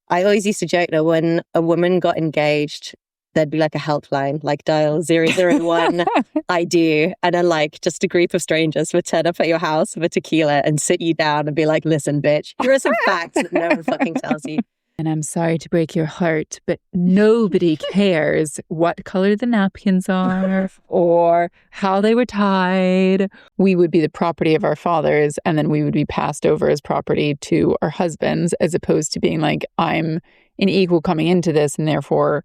I always used to joke that when a woman got engaged, there'd be like a helpline, like dial 001, I do. And then like just a group of strangers would turn up at your house with a tequila and sit you down and be like, listen, bitch, here are some facts that no one fucking tells you. And I'm sorry to break your heart, but nobody cares what color the napkins are or how they were tied. We would be the property of our fathers, and then we would be passed over as property to our husbands, as opposed to being like, I'm an equal coming into this, and therefore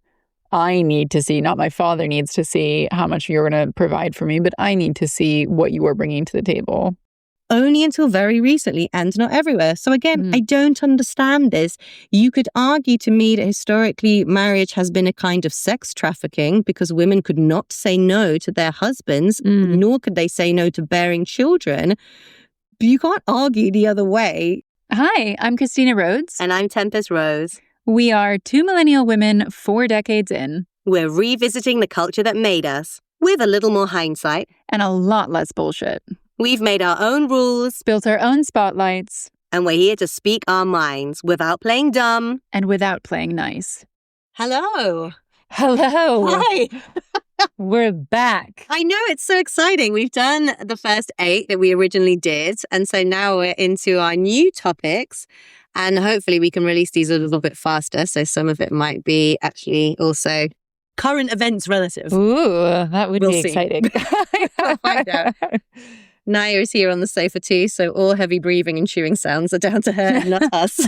I need to see, not my father needs to see how much you're going to provide for me, but I need to see what you are bringing to the table. Only until very recently, and not everywhere. So again, I don't understand this. You could argue to me that historically marriage has been a kind of sex trafficking because women could not say no to their husbands, nor could they say no to bearing children. But you can't argue the other way. Hi, I'm Christina Rhodes. And I'm Tempest Rose. We are two millennial women 4 decades in. We're revisiting the culture that made us, with a little more hindsight. And a lot less bullshit. We've made our own rules, built our own spotlights, and we're here to speak our minds without playing dumb. And without playing nice. Hello. Hello. Hi. We're back. I know, it's so exciting. We've done the first 8 that we originally did. And so now we're into our new topics. And hopefully we can release these a little bit faster. So some of it might be actually also current events relative. Ooh, that would be exciting. We'll find out. Naya is here on the sofa too, so all heavy breathing and chewing sounds are down to her, not us.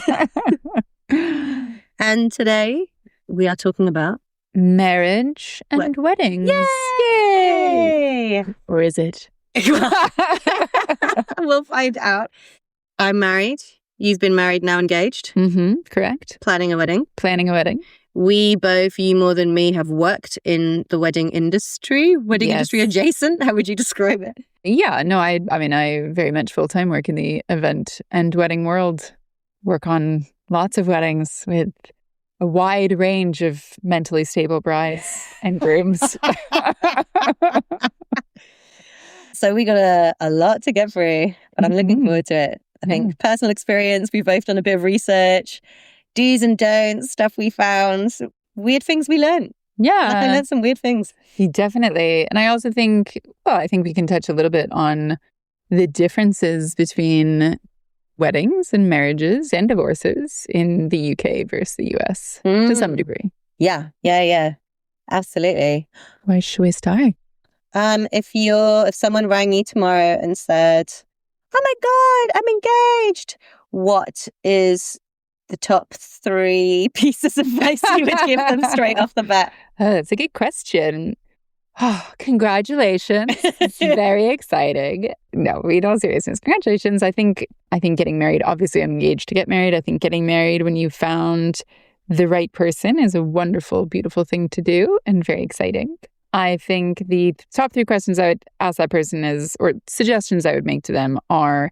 And today we are talking about marriage and weddings. Yay! Or is it? We'll find out. I'm married. You've been married, now engaged. Correct. Planning a wedding. We both, you more than me, have worked in the wedding industry. Industry adjacent. How would you describe it? Yeah, no, I mean, I very much full-time work in the event and wedding world. Work on lots of weddings with a wide range of mentally stable brides and grooms. So we got a lot to get through, but I'm looking forward to it. I think personal experience, we've both done a bit of research, do's and don'ts, stuff we found, weird things we learned. Yeah. I learned some weird things. Definitely. And I also think, I think we can touch a little bit on the differences between weddings and marriages and divorces in the UK versus the US to some degree. Yeah. Absolutely. Where should we start? If someone rang you tomorrow and said, oh my God, I'm engaged, what is the top 3 pieces of advice you would give them straight off the bat? That's a good question. Oh, congratulations. It's very exciting. No, in all seriousness, congratulations. I think getting married, obviously I'm engaged to get married. I think getting married when you found the right person is a wonderful, beautiful thing to do and very exciting. I think the top 3 questions I would ask that person or suggestions I would make to them are,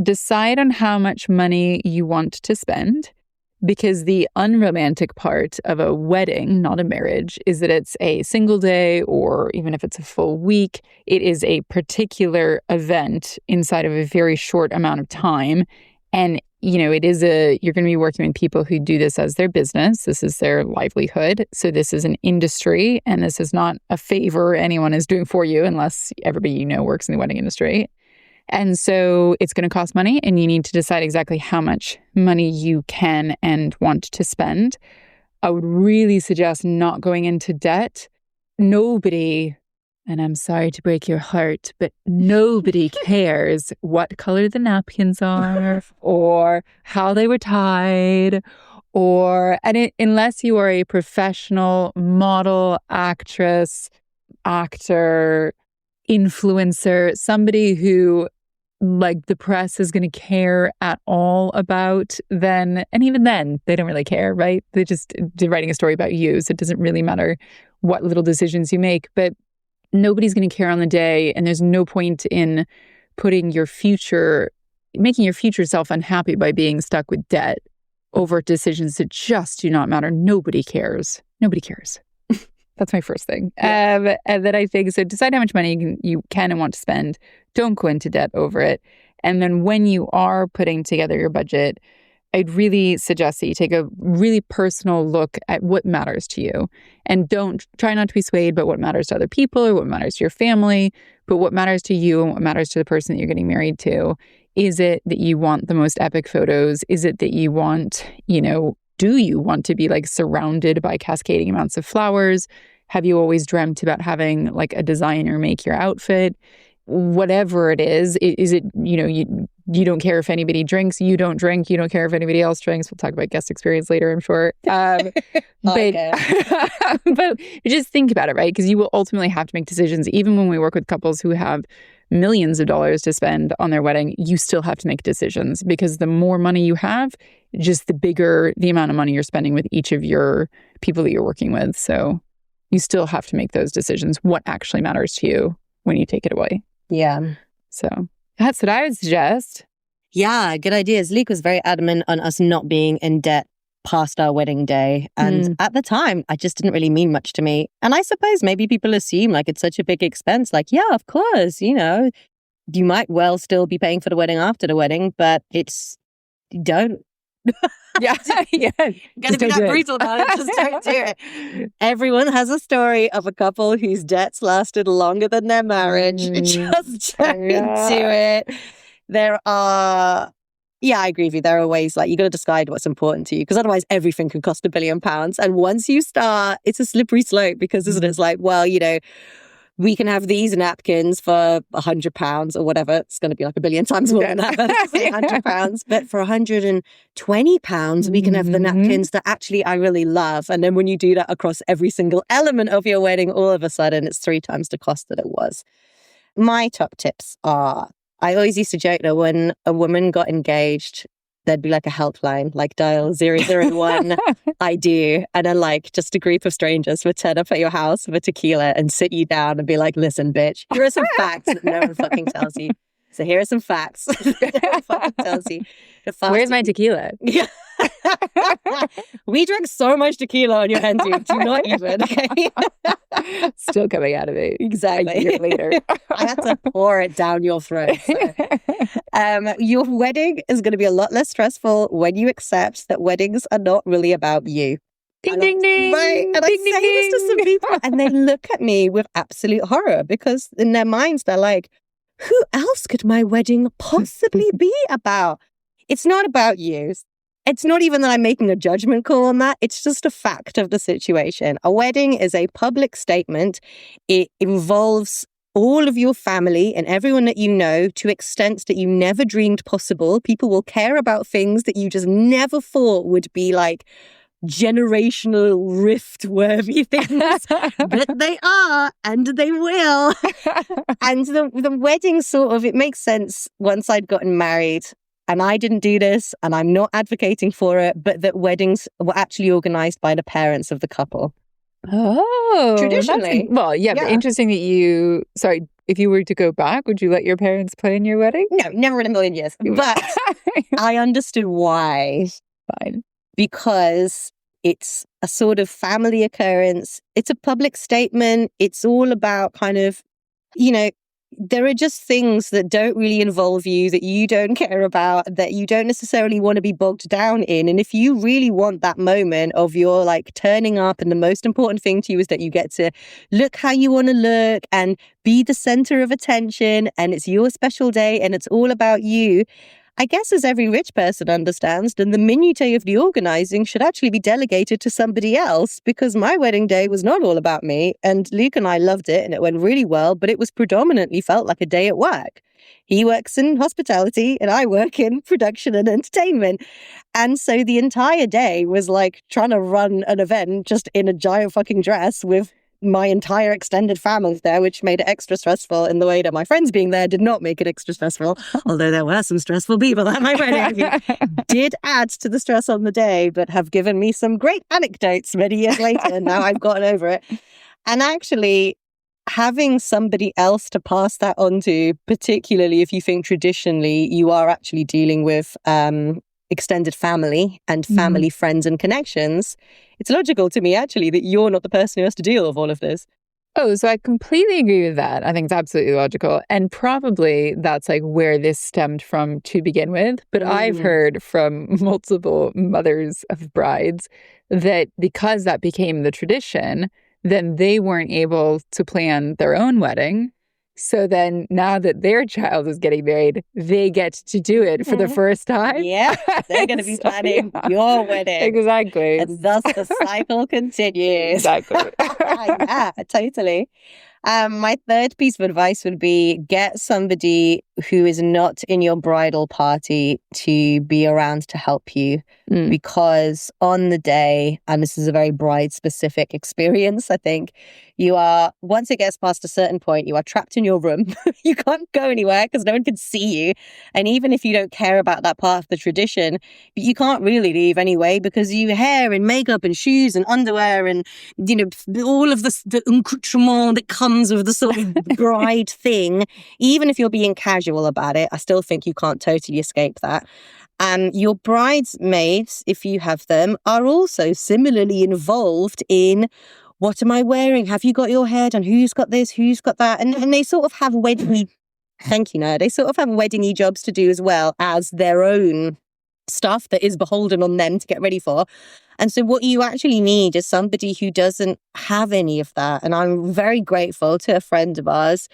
decide on how much money you want to spend, because the unromantic part of a wedding, not a marriage, is that it's a single day, or even if it's a full week, it is a particular event inside of a very short amount of time. And, you're going to be working with people who do this as their business. This is their livelihood. So this is an industry, and this is not a favor anyone is doing for you, unless everybody works in the wedding industry. And so it's going to cost money, and you need to decide exactly how much money you can and want to spend. I would really suggest not going into debt. Nobody, and I'm sorry to break your heart, but nobody cares what color the napkins are or how they were tied, unless you are a professional model, actress, actor, influencer, somebody who the press is going to care at all about, then, and even then they don't really care, right? They're writing a story about you, so it doesn't really matter what little decisions you make. But nobody's going to care on the day, and there's no point in making your future self unhappy by being stuck with debt over decisions that just do not matter. Nobody cares. That's my first thing. Yeah. And then I think, so decide how much money you can and want to spend. Don't go into debt over it. And then when you are putting together your budget, I'd really suggest that you take a really personal look at what matters to you, and don't try not to be swayed by what matters to other people or what matters to your family, but what matters to you and what matters to the person that you're getting married to. Is it that you want the most epic photos? Is it that you want, do you want to be like surrounded by cascading amounts of flowers? Have you always dreamt about having like a designer make your outfit? Whatever it is it, you don't care if anybody drinks, you don't drink, you don't care if anybody else drinks. We'll talk about guest experience later, I'm sure. But just think about it, right? Because you will ultimately have to make decisions. Even when we work with couples who have millions of dollars to spend on their wedding, you still have to make decisions, because the more money you have, just the bigger the amount of money you're spending with each of your people that you're working with. So you still have to make those decisions. What actually matters to you when you take it away? Yeah. So that's what I would suggest. Yeah, good ideas. Luke was very adamant on us not being in debt past our wedding day. And at the time, I just didn't really mean much to me. And I suppose maybe people assume like it's such a big expense. Like, yeah, of course, you might well still be paying for the wedding after the wedding, but don't. Yeah. Gotta be that brutal about it. Just don't do it. Everyone has a story of a couple whose debts lasted longer than their marriage. Just don't do it. I agree with you. There are ways like you got to decide what's important to you, because otherwise everything can cost £1 billion. And once you start, it's a slippery slope, because isn't it? It's like, well, we can have these napkins for £100 or whatever. It's going to be like 1 billion times more than that. But £100. But for £120, we can have the napkins that actually I really love. And then when you do that across every single element of your wedding, all of a sudden it's 3 times the cost that it was. My top tips are, I always used to joke that when a woman got engaged, there'd be like a helpline, like dial 001, I do. And then like just a group of strangers would turn up at your house with a tequila and sit you down and be like, listen, bitch, here are some facts that no one fucking tells you. So here are some facts that no one fucking tells you. Where's my tequila? Yeah. We drank so much tequila on your hen, dude. Do not even, okay? Still coming out of it. Exactly. A year later. I had to pour it down your throat. So. Your wedding is going to be a lot less stressful when you accept that weddings are not really about you. Ding, ding, ding. Right. And I say this to some people and they look at me with absolute horror, because in their minds, they're like, who else could my wedding possibly be about? It's not about you. It's not even that I'm making a judgment call on that. It's just a fact of the situation. A wedding is a public statement. It involves all of your family and everyone that you know to extents that you never dreamed possible. People will care about things that you just never thought would be like generational rift-worthy things. But they are, and they will. And the wedding it makes sense once I'd gotten married. And I didn't do this, and I'm not advocating for it, but that weddings were actually organized by the parents of the couple. Oh. Traditionally. But interesting that if you were to go back, would you let your parents play in your wedding? No, never in a million years. But I understood why. Fine. Because it's a sort of family occurrence. It's a public statement. It's all about kind of, there are just things that don't really involve you, that you don't care about, that you don't necessarily want to be bogged down in. And if you really want that moment of your like turning up, and the most important thing to you is that you get to look how you want to look and be the center of attention, and it's your special day and it's all about you, I guess as every rich person understands, then the minutiae of the organizing should actually be delegated to somebody else, because my wedding day was not all about me. And Luke and I loved it and it went really well, but it was predominantly felt like a day at work. He works in hospitality and I work in production and entertainment. And so the entire day was like trying to run an event just in a giant fucking dress with my entire extended family there, which made it extra stressful in the way that my friends being there did not make it extra stressful. Although there were some stressful people at my wedding who did add to the stress on the day, but have given me some great anecdotes many years later. And now I've gotten over it. And actually, having somebody else to pass that on to, particularly if you think traditionally you are actually dealing with extended family and family friends and connections, it's logical to me actually that you're not the person who has to deal with all of this. Oh, so I completely agree with that. I think it's absolutely logical. And probably that's like where this stemmed from to begin with. But I've heard from multiple mothers of brides that because that became the tradition, then they weren't able to plan their own wedding. So then now that their child is getting married, they get to do it for the first time. Yeah, they're going to be planning your wedding. Exactly. And thus the cycle continues. Exactly. Yeah, totally. My third piece of advice would be get somebody who is not in your bridal party to be around to help you. Because on the day, and this is a very bride-specific experience, I think, you are, once it gets past a certain point, you are trapped in your room. You can't go anywhere because no one can see you. And even if you don't care about that part of the tradition, you can't really leave anyway because you hair and makeup and shoes and underwear and, you know, all of the accoutrement that comes with the sort of bride thing. Even if you're being casual about it, I still think you can't totally escape that. Your bridesmaids, if you have them, are also similarly involved in what am I wearing? Have you got your hair done? Who's got this? Who's got that? And they sort of have wedding-y, thank you, Nerd. They sort of have wedding-y jobs to do as well as their own stuff that is beholden on them to get ready for. And so what you actually need is somebody who doesn't have any of that. And I'm very grateful to a friend of ours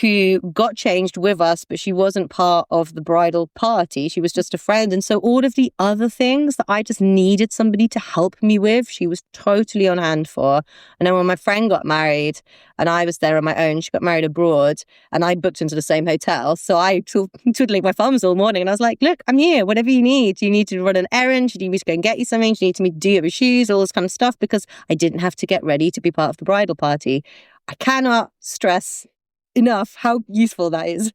who got changed with us, but she wasn't part of the bridal party. She was just a friend. And so all of the other things that I just needed somebody to help me with, she was totally on hand for. And then when my friend got married and I was there on my own, she got married abroad and I booked into the same hotel. So I twiddling my thumbs all morning and I was like, look, I'm here, whatever you need. Do you need to run an errand? Do you need me to go and get you something? Do you need me to do your shoes? All this kind of stuff, because I didn't have to get ready to be part of the bridal party. I cannot stress enough how useful that is.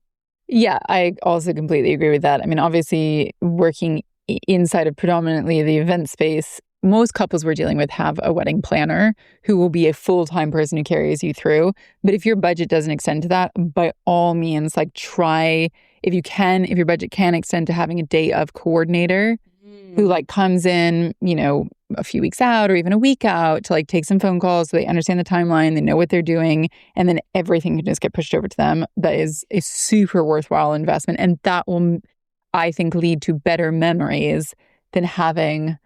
Yeah, I also completely agree with that. I mean, obviously, working inside of predominantly the event space, most couples we're dealing with have a wedding planner who will be a full-time person who carries you through. But if your budget doesn't extend to that, by all means, like try, if you can, if your budget can extend to having a day of coordinator who like comes in, you know, a few weeks out or even a week out to like take some phone calls so they understand the timeline, they know what they're doing, and then everything can just get pushed over to them. That is a super worthwhile investment. And that will, I think, lead to better memories than having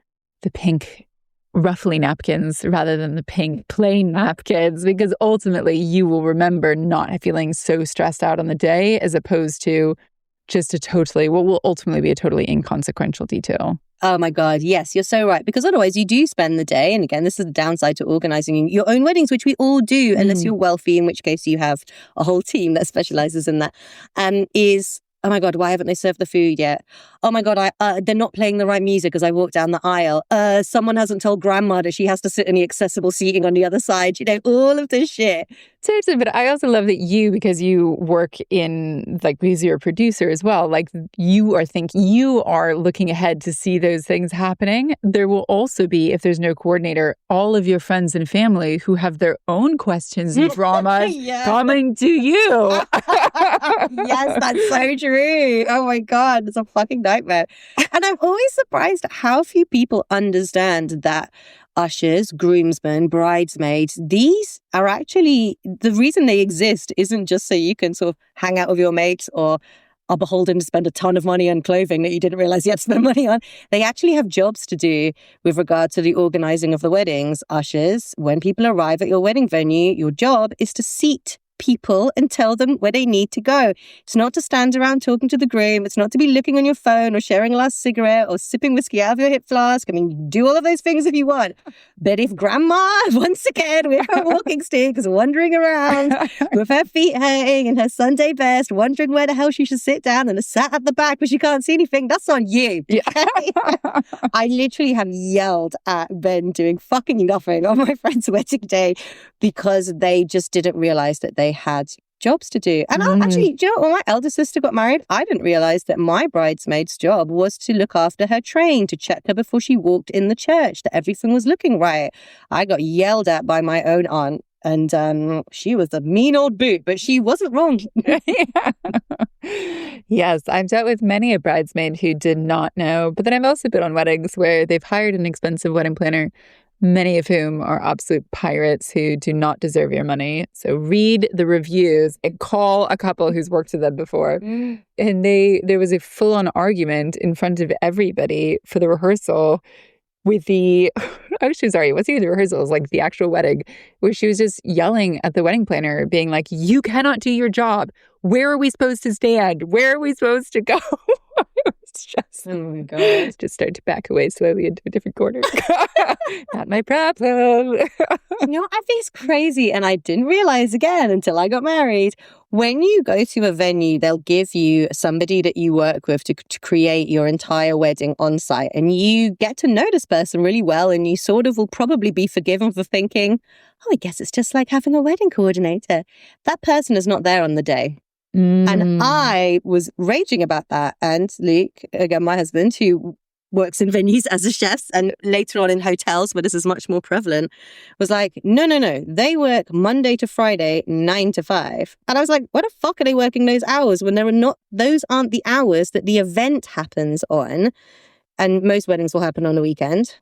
the pink ruffly napkins rather than the pink plain napkins, because ultimately you will remember not feeling so stressed out on the day as opposed to just a totally, what will ultimately be a totally inconsequential detail. Oh my God, yes, you're so right. Because otherwise you do spend the day, and again, this is the downside to organizing your own weddings, which we all do, unless you're wealthy, in which case you have a whole team that specializes in that, is, oh my God, why haven't they served the food yet? Oh my God, they're not playing the right music as I walk down the aisle. Someone hasn't told grandma that she has to sit in the accessible seating on the other side. You know, all of this shit. Totally, but I also love that you, because you work in, like, because you're a producer as well, like you are looking ahead to see those things happening. There will also be, if there's no coordinator, all of your friends and family who have their own questions and dramas coming to you. Yes, that's so true. Oh my God, it's a fucking nightmare. And I'm always surprised at how few people understand that ushers, groomsmen, bridesmaids, these are actually, the reason they exist isn't just so you can sort of hang out with your mates or are beholden to spend a ton of money on clothing that you didn't realize you had to spend money on. They actually have jobs to do with regard to the organizing of the weddings. Ushers, when people arrive at your wedding venue, your job is to seat people and tell them where they need to go. It's not to stand around talking to the groom. It's not to be looking on your phone or sharing a last cigarette or sipping whiskey out of your hip flask. I mean, do all of those things if you want. But if grandma, once again, with her walking stick, is wandering around with her feet hurting and her Sunday best, wondering where the hell she should sit down and is sat at the back but she can't see anything, that's on you. Yeah. I literally have yelled at Ben doing fucking nothing on my friend's wedding day because they just didn't realize that they had jobs to do. And actually, do you know, when my elder sister got married, I didn't realize that my bridesmaid's job was to look after her train, to check her before she walked in the church, that everything was looking right. I got yelled at by my own aunt, and she was a mean old boot, but she wasn't wrong. Yes, I've dealt with many a bridesmaid who did not know, but then I've also been on weddings where they've hired an expensive wedding planner, many of whom are absolute pirates who do not deserve your money. So read the reviews and call a couple who's worked with them before. And there was a full-on argument in front of everybody for the rehearsal with the, actually, sorry, what's the rehearsal? It was like the actual wedding, where she was just yelling at the wedding planner, being like, you cannot do your job. Where are we supposed to stand? Where are we supposed to go? It was just, oh my God. Just start to back away slowly into a different corner. Not my problem. You know, I think it's crazy. And I didn't realize again until I got married. When you go to a venue, they'll give you somebody that you work with to create your entire wedding on site. And you get to know this person really well. And you sort of will probably be forgiven for thinking, oh, I guess it's just like having a wedding coordinator. That person is not there on the day. And I was raging about that. And Luke, again, my husband, who works in venues as a chef and later on in hotels where this is much more prevalent, was like, no. They work Monday to Friday, 9 to 5. And I was like, what the fuck are they working those hours when those aren't the hours that the event happens on? And most weddings will happen on a weekend.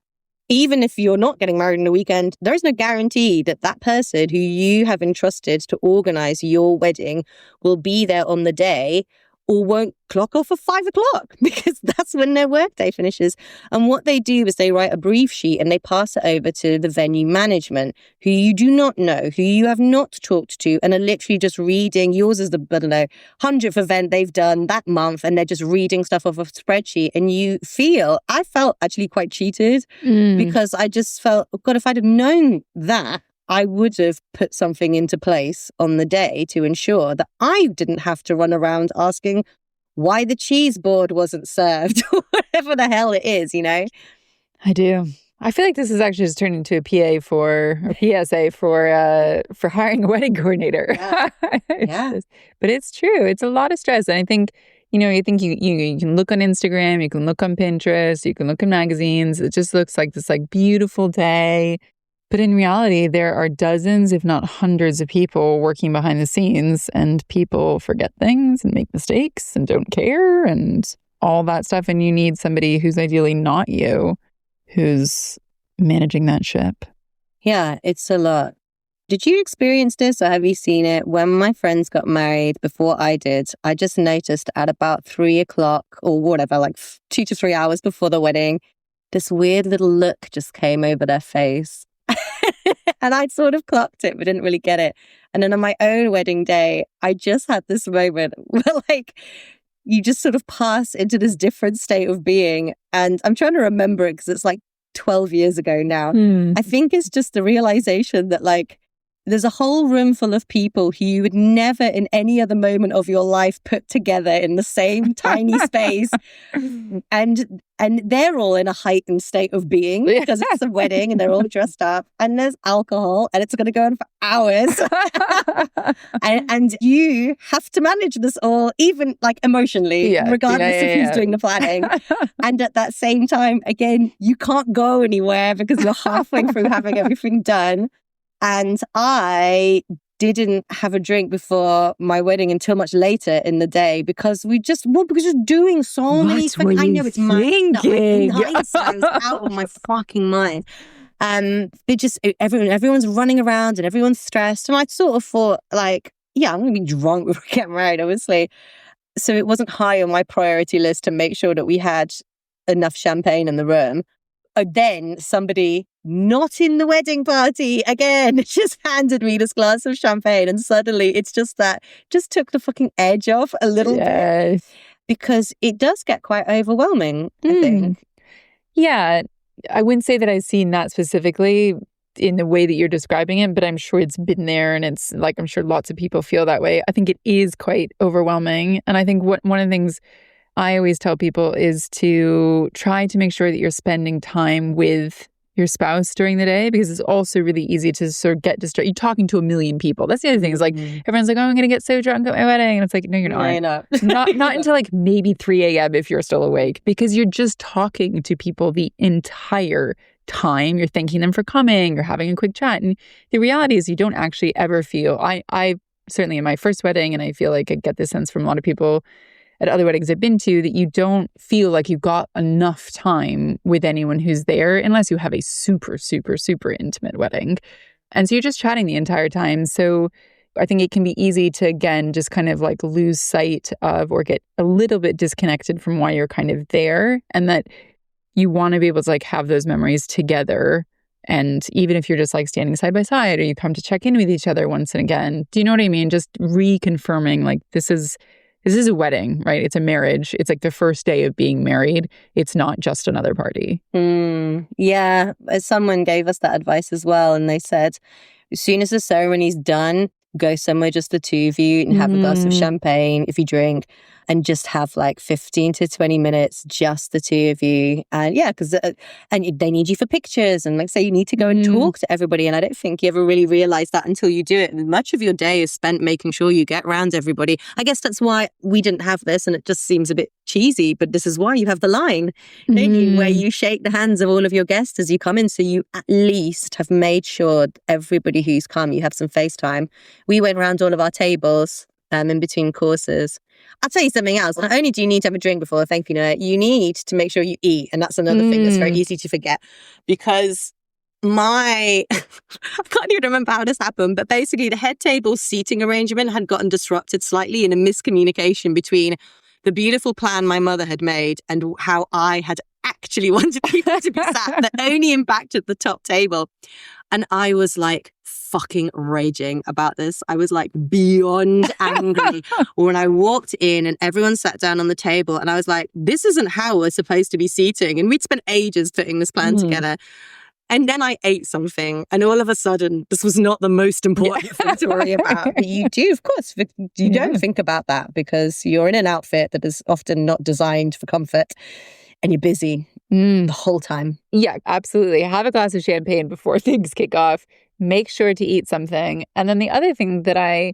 Even if you're not getting married on a weekend, there is no guarantee that that person who you have entrusted to organize your wedding will be there on the day or won't clock off at 5 o'clock because that's when their workday finishes. And what they do is they write a brief sheet and they pass it over to the venue management, who you do not know, who you have not talked to, and are literally just reading. Yours is the, 100th event they've done that month, and they're just reading stuff off a spreadsheet. And I felt actually quite cheated because I just felt, oh God, if I'd have known that, I would have put something into place on the day to ensure that I didn't have to run around asking why the cheese board wasn't served or whatever the hell it is, you know? I do. I feel like this is actually just turned into a PSA for hiring a wedding coordinator. Yeah. But it's true. It's a lot of stress. And I think, you can look on Instagram, you can look on Pinterest, you can look in magazines. It just looks like this like beautiful day. But in reality, there are dozens, if not hundreds of people working behind the scenes, and people forget things and make mistakes and don't care and all that stuff. And you need somebody who's ideally not you, who's managing that ship. Yeah, it's a lot. Did you experience this or have you seen it? When my friends got married before I did, I just noticed at about 3 o'clock or whatever, like 2 to 3 hours before the wedding, this weird little look just came over their face. And I'd sort of clocked it, but didn't really get it. And then on my own wedding day, I just had this moment where like you just sort of pass into this different state of being. And I'm trying to remember it because it's like 12 years ago now. I think it's just the realization that like there's a whole room full of people who you would never in any other moment of your life put together in the same tiny space. And they're all in a heightened state of being because it's a wedding and they're all dressed up and there's alcohol and it's going to go on for hours. and you have to manage this all, even like emotionally, regardless of who's doing the planning. And at that same time, again, you can't go anywhere because you're halfway through having everything done. And I didn't have a drink before my wedding until much later in the day because because you're doing so many things. I know it's my I was out of my fucking mind. Everyone's running around and everyone's stressed. And I sort of thought like, yeah, I'm going to be drunk before we get married, obviously. So it wasn't high on my priority list to make sure that we had enough champagne in the room. Then somebody not in the wedding party again just handed me this glass of champagne, and suddenly it's just took the fucking edge off a little bit because it does get quite overwhelming, I think. Yeah, I wouldn't say that I've seen that specifically in the way that you're describing it, but I'm sure it's been there, and it's like I'm sure lots of people feel that way. I think it is quite overwhelming, and I think one of the things I always tell people is to try to make sure that you're spending time with your spouse during the day, because it's also really easy to sort of get distracted. You're talking to a million people. That's the other thing is like everyone's like, oh, I'm going to get so drunk at my wedding. And it's like, no, you're not. No, you're not. not until like maybe 3 a.m. if you're still awake, because you're just talking to people the entire time. You're thanking them for coming. You're having a quick chat. And the reality is you don't actually ever feel, I certainly in my first wedding, and I feel like I get this sense from a lot of people, at other weddings I've been to that you don't feel like you've got enough time with anyone who's there unless you have a super, super, super intimate wedding. And so you're just chatting the entire time. So I think it can be easy to, again, just kind of like lose sight of or get a little bit disconnected from why you're kind of there, and that you want to be able to like have those memories together. And even if you're just like standing side by side or you come to check in with each other once and again, do you know what I mean? Just reconfirming like this is a wedding, right? It's a marriage. It's like the first day of being married. It's not just another party. Yeah. Someone gave us that advice as well. And they said, as soon as the ceremony's done, go somewhere just the two of you and have a glass of champagne if you drink, and just have like 15 to 20 minutes, just the two of you. And yeah, because they need you for pictures. And like say, you need to go and talk to everybody. And I don't think you ever really realize that until you do it. And much of your day is spent making sure you get around everybody. I guess that's why we didn't have this. And it just seems a bit cheesy, but this is why you have the line, don't you, where you shake the hands of all of your guests as you come in. So you at least have made sure everybody who's come, you have some FaceTime. We went around all of our tables in between courses. I'll tell you something else. Not only do you need to have a drink before a thank you note, you need to make sure you eat. And that's another thing that's very easy to forget, because I can't even remember how this happened, but basically the head table seating arrangement had gotten disrupted slightly in a miscommunication between the beautiful plan my mother had made and how I had actually wanted people to be sat that only impacted the top table. And I was like fucking raging about this. I was like beyond angry when I walked in and everyone sat down on the table, and I was like, this isn't how we're supposed to be seating. And we'd spent ages putting this plan together. And then I ate something, and all of a sudden, this was not the most important thing to worry about. But you do, of course, you don't think about that because you're in an outfit that is often not designed for comfort, and you're busy the whole time. Yeah, absolutely. Have a glass of champagne before things kick off. Make sure to eat something. And then the other thing that I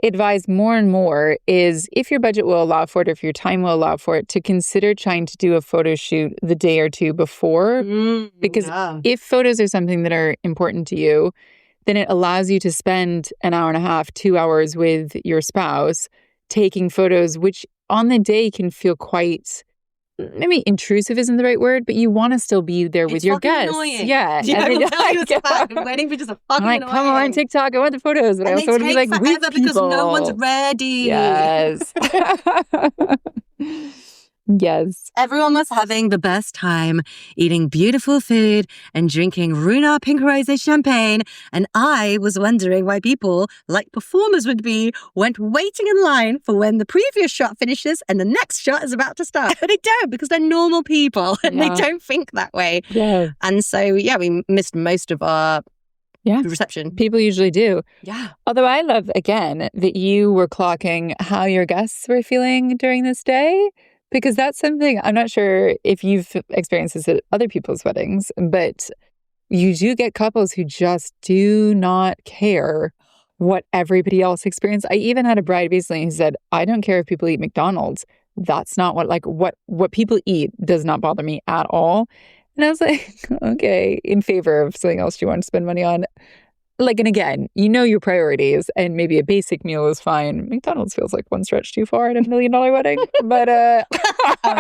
advise more and more is, if your budget will allow for it, or if your time will allow for it, to consider trying to do a photo shoot the day or two before. Because if photos are something that are important to you, then it allows you to spend an hour and a half, 2 hours with your spouse taking photos, which on the day can feel quite, maybe intrusive isn't the right word, but you want to still be there with your guests. Annoying. Yeah. Yeah, I will tell you it's a fact. Wedding pictures are fucking I'm like, annoying. come on, TikTok, I want the photos, but I also want to be like with people. Because no one's ready. Yes. Yes. Everyone was having the best time, eating beautiful food and drinking Runar Pink Rosé champagne. And I was wondering why people, like performers would be, went waiting in line for when the previous shot finishes and the next shot is about to start. But they don't, because they're normal people and they don't think that way. Yeah. And so, yeah, we missed most of our reception. People usually do. Yeah. Although I love, again, that you were clocking how your guests were feeling during this day. Because that's something, I'm not sure if you've experienced this at other people's weddings, but you do get couples who just do not care what everybody else experienced. I even had a bride recently who said, I don't care if people eat McDonald's. That's not what people eat does not bother me at all. And I was like, okay, in favor of something else you want to spend money on. Like, and again, you know your priorities, and maybe a basic meal is fine. McDonald's feels like one stretch too far at $1 million wedding. But, oh,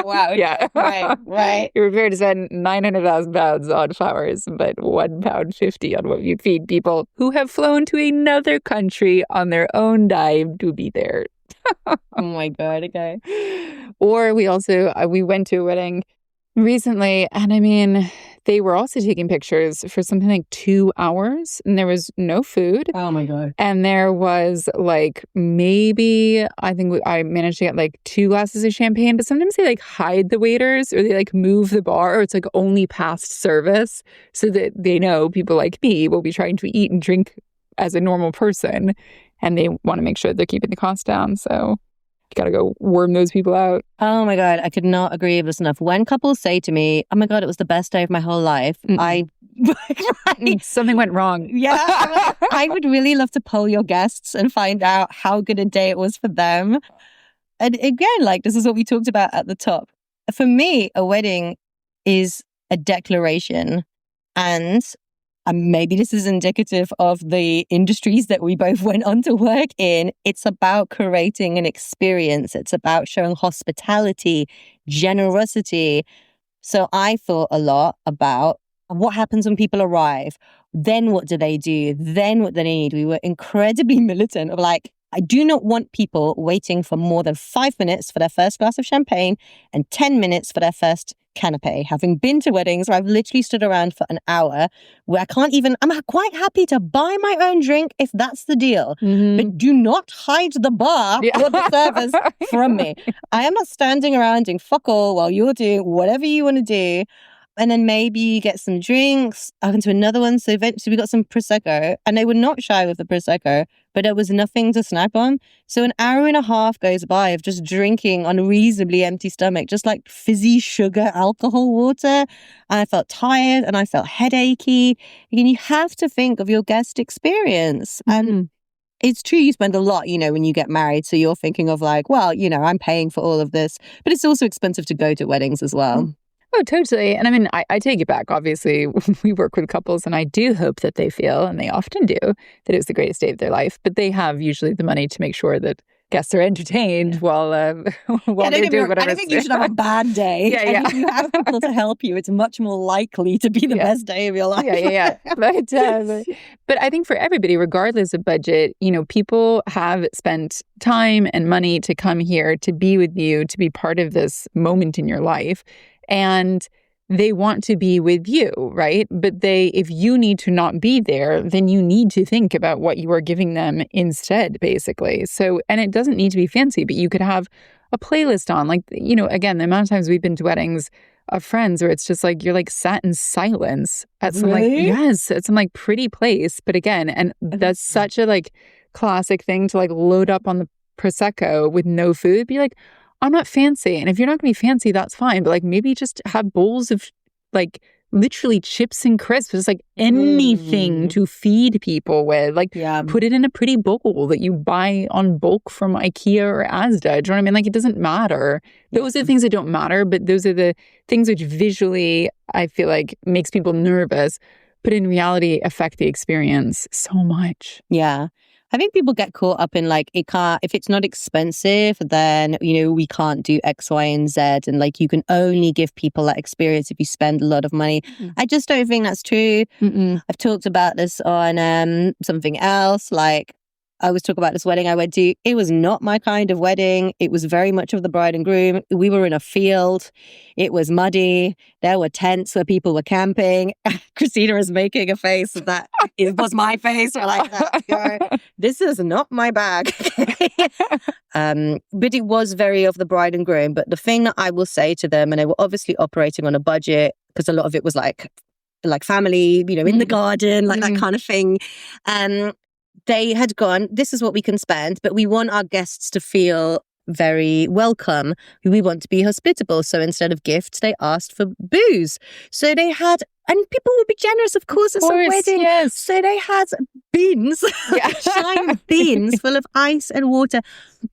wow. Yeah. Right. You're prepared to spend 900,000 pounds on flowers, but £1.50 on what you'd feed people who have flown to another country on their own dime to be there. Oh my God, okay. Or we went to a wedding recently, and I mean, they were also taking pictures for something like 2 hours, and there was no food. Oh my God. And there was like maybe, I think I managed to get like 2 glasses of champagne, but sometimes they like hide the waiters, or they like move the bar, or it's like only past service, so that they know people like me will be trying to eat and drink as a normal person, and they want to make sure they're keeping the cost down. So you got to go worm those people out. Oh my God, I could not agree with this enough. When couples say to me, oh my God, it was the best day of my whole life, Something went wrong. Yeah, I would really love to poll your guests and find out how good a day it was for them. And again, like, this is what we talked about at the top. For me, a wedding is a declaration, and and maybe this is indicative of the industries that we both went on to work in, it's about creating an experience. It's about showing hospitality, generosity. So I thought a lot about what happens when people arrive. Then what do they do? Then what do they need? We were incredibly militant of like, I do not want people waiting for more than 5 minutes for their first glass of champagne and 10 minutes for their first canapé. Having been to weddings where I've literally stood around for an hour where I'm quite happy to buy my own drink if that's the deal. But do not hide the bar or the servers from me. I am not standing around doing fuck all while you're doing whatever you want to do. And then maybe you get some drinks. I went to another one. So eventually we got some Prosecco, and they were not shy with the Prosecco, but there was nothing to snack on. So an hour and a half goes by of just drinking on a reasonably empty stomach, just like fizzy sugar alcohol water. And I felt tired and I felt headachy. And you have to think of your guest experience. And it's true, you spend a lot, when you get married. So you're thinking of like, well, I'm paying for all of this, but it's also expensive to go to weddings as well. Oh, totally. And I mean, I take it back. Obviously, we work with couples, and I do hope that they feel, and they often do, that it was the greatest day of their life. But they have usually the money to make sure that guests are entertained while they're doing whatever. I don't think you should have a bad day. And if you have people to help you, it's much more likely to be the best day of your life. But I think for everybody, regardless of budget, people have spent time and money to come here, to be with you, to be part of this moment in your life. And they want to be with you, right? But if you need to not be there, then you need to think about what you are giving them instead, basically. So, and it doesn't need to be fancy, but you could have a playlist on. Like, again, the amount of times we've been to weddings of friends where it's just like, you're like sat in silence at some at some like pretty place. But again, and that's such a like classic thing to like load up on the Prosecco with no food. Be like, I'm not fancy. And if you're not going to be fancy, that's fine. But like maybe just have bowls of like literally chips and crisps. Just like anything to feed people with. Like put it in a pretty bowl that you buy on bulk from IKEA or Asda. Do you know what I mean? Like it doesn't matter. Those are the things that don't matter. But those are the things which visually I feel like makes people nervous. But in reality affect the experience so much. Yeah. I think people get caught up in like, if it's not expensive, then, we can't do X, Y, and Z. And like, you can only give people that experience if you spend a lot of money. I just don't think that's true. I've talked about this on something else. Like, I was talking about this wedding I went to. It was not my kind of wedding. It was very much of the bride and groom. We were in a field. It was muddy. There were tents where people were camping. Christina is making a face that it was my face. We're like, this is not my bag. But it was very of the bride and groom. But the thing that I will say to them, and they were obviously operating on a budget because a lot of it was like family, in the garden, like that kind of thing. They had gone, this is what we can spend, but we want our guests to feel very welcome. We want to be hospitable. So instead of gifts, they asked for booze. So they had, and people will be generous, of course, it's a wedding. Yes. So they had bins, giant bins full of ice and water,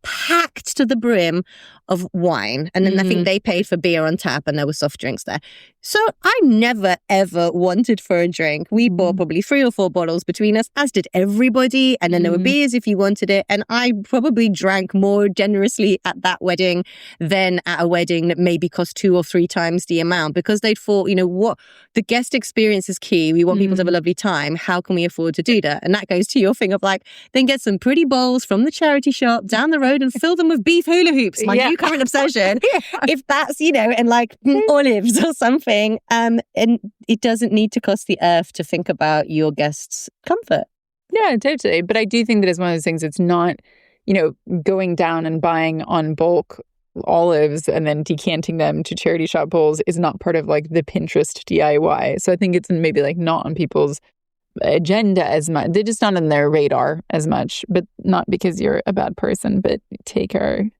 packed to the brim of wine. And then I think they paid for beer on tap, and there were soft drinks there. So I never, ever wanted for a drink. We bought probably 3 or 4 bottles between us, as did everybody. And then there were beers if you wanted it. And I probably drank more generously at that wedding than at a wedding that maybe cost 2 or 3 times the amount, because they'd thought, what the guest experience is key. We want people to have a lovely time. How can we afford to do that? And that goes to your thing of like, then get some pretty bowls from the charity shop down the road and fill them with beef hula hoops. My new current obsession. If that's, and like olives or something. And it doesn't need to cost the earth to think about your guests' comfort. Yeah, totally. But I do think that it's one of those things, it's not, going down and buying on bulk olives and then decanting them to charity shop bowls is not part of like the Pinterest DIY. So I think it's maybe like not on people's agenda as much. They're just not on their radar as much, but not because you're a bad person, but take our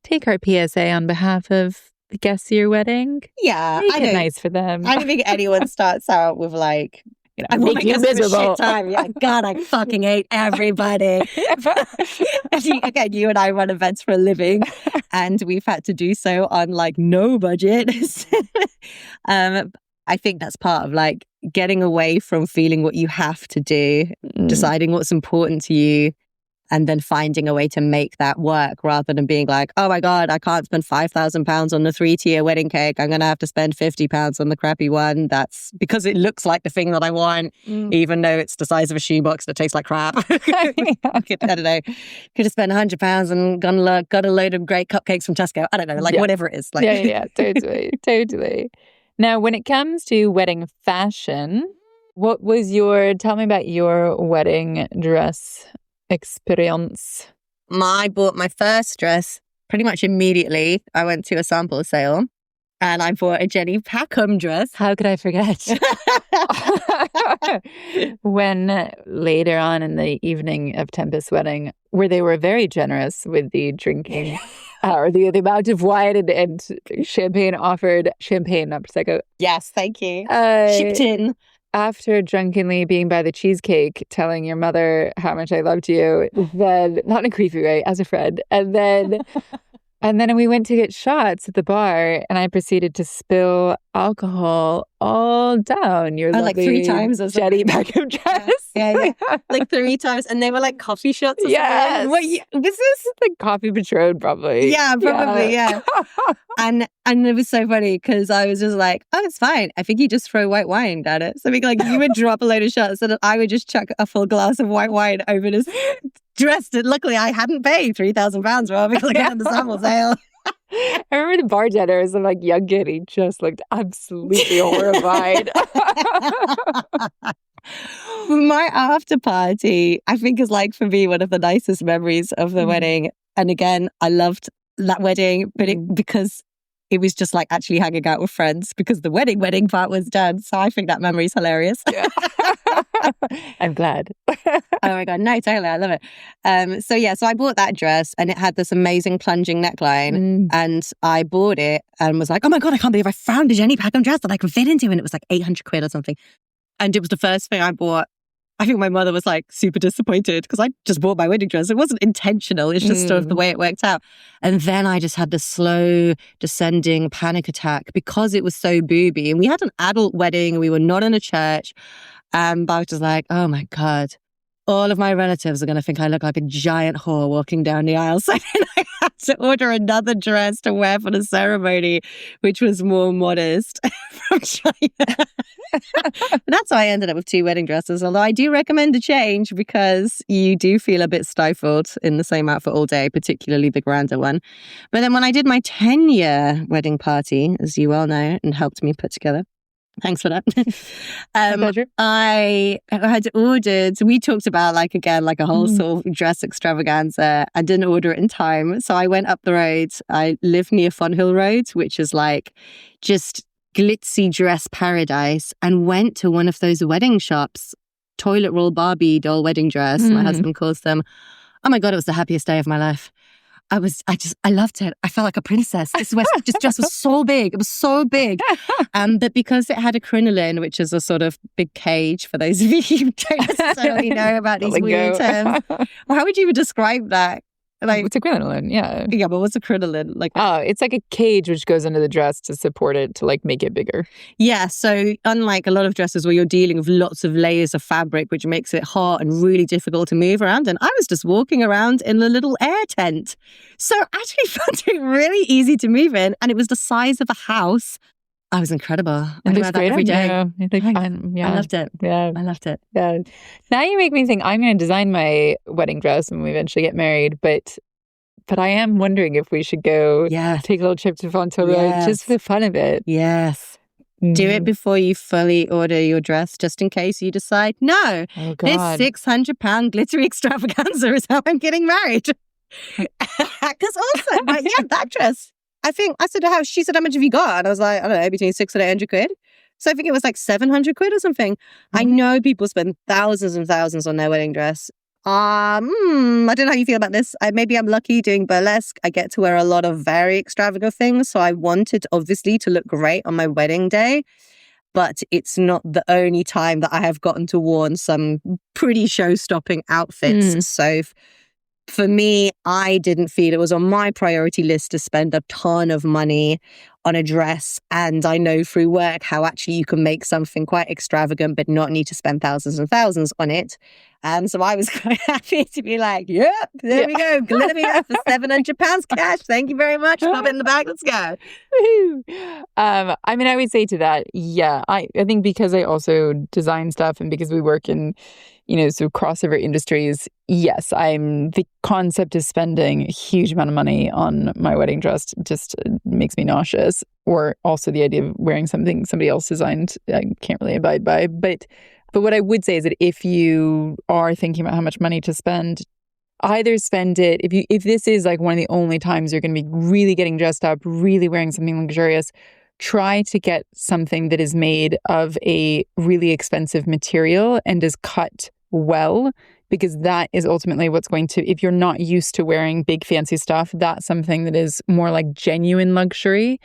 PSA on behalf of the guests of your wedding. Yeah. Make it nice for them. I don't think anyone starts out with like, I make you miserable. Shit time. Yeah, God, I fucking hate everybody. Again, you and I run events for a living, and we've had to do so on like no budget. I think that's part of like getting away from feeling what you have to do, deciding what's important to you, and then finding a way to make that work rather than being like, oh my God, I can't spend £5,000 on the 3-tier wedding cake. I'm going to have to spend £50 on the crappy one. That's because it looks like the thing that I want, even though it's the size of a shoebox that tastes like crap. I don't know. Could have spent £100 and got a load of great cupcakes from Tesco. I don't know, like whatever it is. Like. Totally. Now, when it comes to wedding fashion, tell me about your wedding dress experience. I bought my first dress pretty much immediately. I went to a sample sale and I bought a Jenny Packham dress. How could I forget? When later on in the evening of Tempest's wedding, where they were very generous with the drinking or the amount of wine and champagne offered. Champagne, not Prosecco. Yes, thank you. Shipped in. After drunkenly being by the cheesecake, telling your mother how much I loved you, then, not in a creepy way, as a friend, and then we went to get shots at the bar, and I proceeded to spill alcohol all down your lovely like 3 times or Jenny Packham dress. Yeah. Like 3 times, and they were like coffee shots or something. What, was this like coffee Patron, probably? Yeah, probably, yeah. And it was so funny because I was just like, oh, it's fine. I think you just throw white wine down it. So like you would drop a load of shots and I would just chuck a full glass of white wine over this dress that luckily I hadn't paid £3,000 for because I got on the sample sale. I remember the bartender as a young kid, he just looked absolutely horrified. My after party, I think, is for me one of the nicest memories of the wedding. And again, I loved that wedding, but because it was just actually hanging out with friends because the wedding part was done. So I think that memory is hilarious. Yeah. I'm glad. Oh my God. No, totally. I love it. So I bought that dress and it had this amazing plunging neckline and I bought it and was like, oh my God, I can't believe I found a Jenny Packham dress that I can fit into. And it was £800 or something. And it was the first thing I bought. I think my mother was super disappointed because I just bought my wedding dress. It wasn't intentional. It's just sort of the way it worked out. And then I just had this slow descending panic attack because it was so booby. And we had an adult wedding and we were not in a church. But I was just like, oh my God, all of my relatives are going to think I look like a giant whore walking down the aisle. So then I had to order another dress to wear for the ceremony, which was more modest from China. That's why I ended up with 2 wedding dresses, although I do recommend a change because you do feel a bit stifled in the same outfit all day, particularly the grander one. But then when I did my 10-year wedding party, as you well know, and helped me put together, thanks for that. I had ordered, we talked about a whole sort of dress extravaganza. I didn't order it in time. So I went up the road. I live near Fonhill Road, which is just glitzy dress paradise, and went to one of those wedding shops, toilet roll Barbie doll wedding dress. My husband calls them. Oh my God, it was the happiest day of my life. I loved it. I felt like a princess. This dress was so big. It was so big. But because it had a crinoline, which is a sort of big cage for those of you who don't necessarily know about these weird terms. How would you even describe that? It's a crinoline, yeah. Yeah, but what's a crinoline? It's like a cage which goes under the dress to support it, to make it bigger. Yeah, so unlike a lot of dresses where you're dealing with lots of layers of fabric, which makes it hot and really difficult to move around, and I was just walking around in a little air tent. So I actually found it really easy to move in, and it was the size of a house. I was incredible. I wear that every day. I loved it. Yeah. I loved it. Yeah. Now you make me think I'm going to design my wedding dress when we eventually get married, but I am wondering if we should go take a little trip to Fontaine Road just for the fun of it. Yes. Do it before you fully order your dress, just in case you decide, no, this £600 glittery extravaganza is how I'm getting married. Because also, that dress, I think, I said to her, she said, how much have you got? And I was like, I don't know, between 600 and 800 quid. So I think it was £700 or something. I know people spend thousands and thousands on their wedding dress. I don't know how you feel about this. Maybe I'm lucky doing burlesque. I get to wear a lot of very extravagant things. So I wanted, obviously, to look great on my wedding day. But it's not the only time that I have gotten to worn some pretty show-stopping outfits. So for me, I didn't feel it was on my priority list to spend a ton of money on a dress, and I know through work how actually you can make something quite extravagant but not need to spend thousands and thousands on it. So I was quite happy to be like, yep, there we go. Glitter me up for £700 cash. Thank you very much. Pop it in the bag. Let's go. I mean, I would say to that, yeah, I think because I also design stuff and because we work in, so crossover industries, yes, the concept of spending a huge amount of money on my wedding dress just makes me nauseous. Or also the idea of wearing something somebody else designed, I can't really abide by. But what I would say is that if you are thinking about how much money to spend, either spend it, if this is like one of the only times you're going to be really getting dressed up, really wearing something luxurious, try to get something that is made of a really expensive material and is cut well, because that is ultimately what's going to, if you're not used to wearing big fancy stuff, that's something that is more like genuine luxury.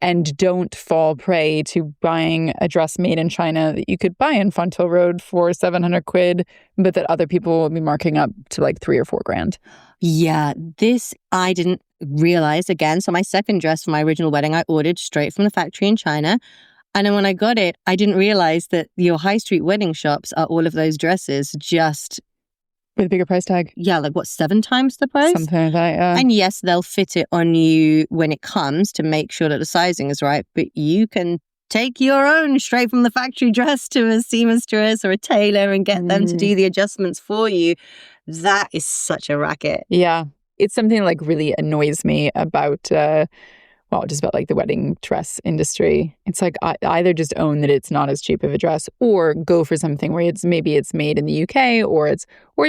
And don't fall prey to buying a dress made in China that you could buy in Fonthill Road for 700 quid, but that other people will be marking up to like $3,000 or $4,000. Yeah, this I didn't realize again. So my second dress for my original wedding, I ordered straight from the factory in China. And then when I got it, I didn't realize that your high street wedding shops are all of those dresses just with a bigger price tag. Yeah, like what, 7 times the price? Something like that, yeah. And yes, they'll fit it on you when it comes to make sure that the sizing is right. But you can take your own straight from the factory dress to a seamstress or a tailor and get them to do the adjustments for you. That is such a racket. Yeah. It's something that like really annoys me about just about like the wedding dress industry. It's like either just own that it's not as cheap of a dress, or go for something where it's made in the UK or it's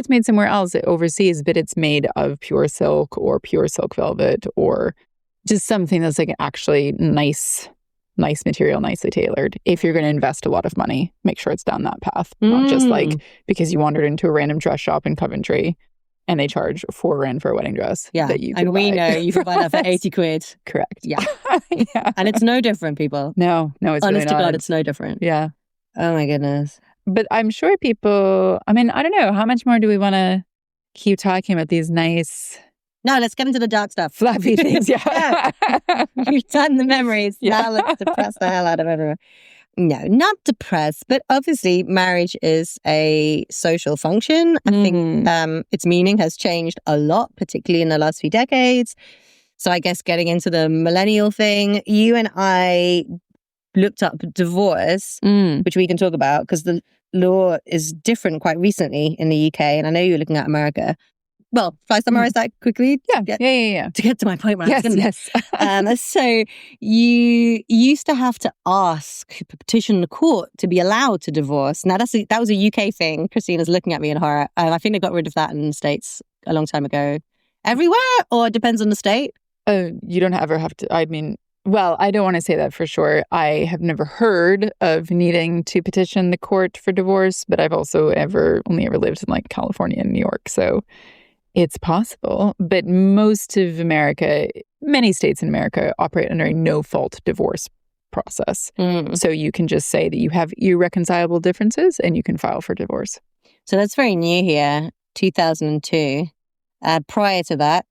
made somewhere else overseas, but it's made of pure silk or pure silk velvet, or just something that's like actually nice material, nicely tailored. If you're going to invest a lot of money, make sure it's down that path, not just like because you wandered into a random dress shop in Coventry and they charge $4,000 for a wedding dress. Yeah, that you and we buy. know you can buy that for 80 quid. Correct. Yeah. Yeah. And it's no different, people. No, it's honest really to not. God, it's no different. Yeah. Oh my goodness. But I'm sure people, I mean, I don't know, how much more do we want to keep talking about these nice... No, let's get into the dark stuff. Fluffy things, yeah. We've done the memories. Yeah. Now let's depress the hell out of everyone. No, not depressed, but obviously marriage is a social function. I think its meaning has changed a lot, particularly in the last few decades. So I guess getting into the millennial thing, you and I looked up divorce, which we can talk about because the law is different quite recently in the UK. And I know you're looking at America. Well, shall I summarize that quickly? Yeah. To get to my point. Yes. So you used to have to petition the court to be allowed to divorce. Now, that was a UK thing. Christina's looking at me in horror. I think they got rid of that in the States a long time ago. Everywhere? Or it depends on the state? You don't ever have to, I mean... Well, I don't want to say that for sure. I have never heard of needing to petition the court for divorce, but I've also only ever lived in like California and New York. So it's possible. But most of America, many states in America operate under a no-fault divorce process. So you can just say that you have irreconcilable differences and you can file for divorce. So that's very new here, 2002. Prior to that,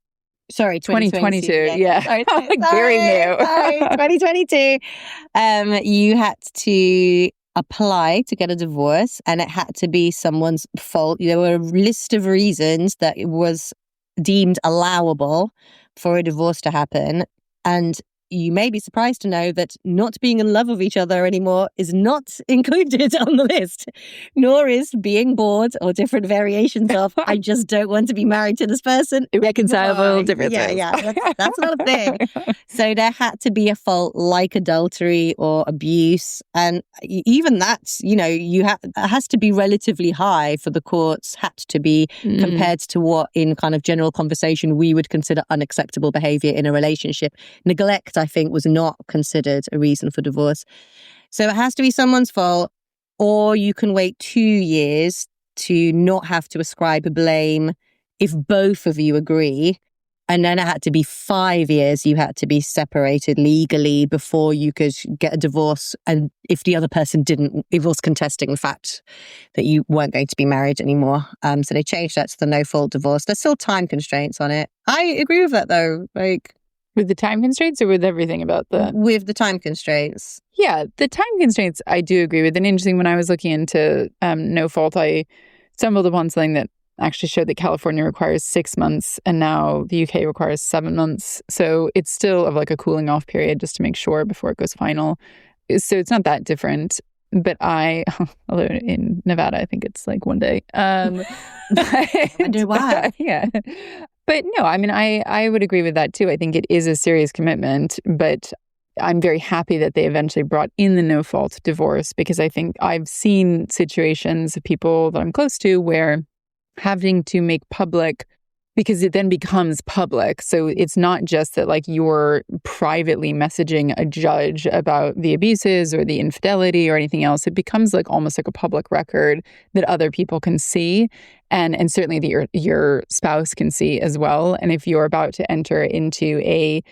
sorry, 2022. Yeah. Sorry, very new. Sorry, 2022. You had to apply to get a divorce, and it had to be someone's fault. There were a list of reasons that it was deemed allowable for a divorce to happen. And you may be surprised to know that not being in love with each other anymore is not included on the list, nor is being bored or different variations of, I just don't want to be married to this person. Irreconcilable differences. Yeah. That's not a thing. So there had to be a fault like adultery or abuse. And even that's, it has to be relatively high for the courts, had to be compared to what in kind of general conversation we would consider unacceptable behavior in a relationship. Neglect, I think, was not considered a reason for divorce. So it has to be someone's fault, or you can wait 2 years to not have to ascribe blame if both of you agree. And then it had to be 5 years you had to be separated legally before you could get a divorce. And if the other person didn't, it was contesting the fact that you weren't going to be married anymore. So they changed that to the no-fault divorce. There's still time constraints on it. I agree with that, though. Like, With the time constraints or with everything about the... With the time constraints. Yeah, the time constraints I do agree with. And interesting, when I was looking into no fault, I stumbled upon something that actually showed that California requires 6 months and now the UK requires 7 months. So it's still of like a cooling off period just to make sure before it goes final. So it's not that different. But although in Nevada, I think it's like 1 day. I wonder why. Yeah. But no, I mean, I would agree with that too. I think it is a serious commitment, but I'm very happy that they eventually brought in the no-fault divorce, because I think I've seen situations of people that I'm close to where having to make public, because it then becomes public. So it's not just that like you're privately messaging a judge about the abuses or the infidelity or anything else. It becomes like almost like a public record that other people can see, and certainly that your spouse can see as well. And if you're about to enter into a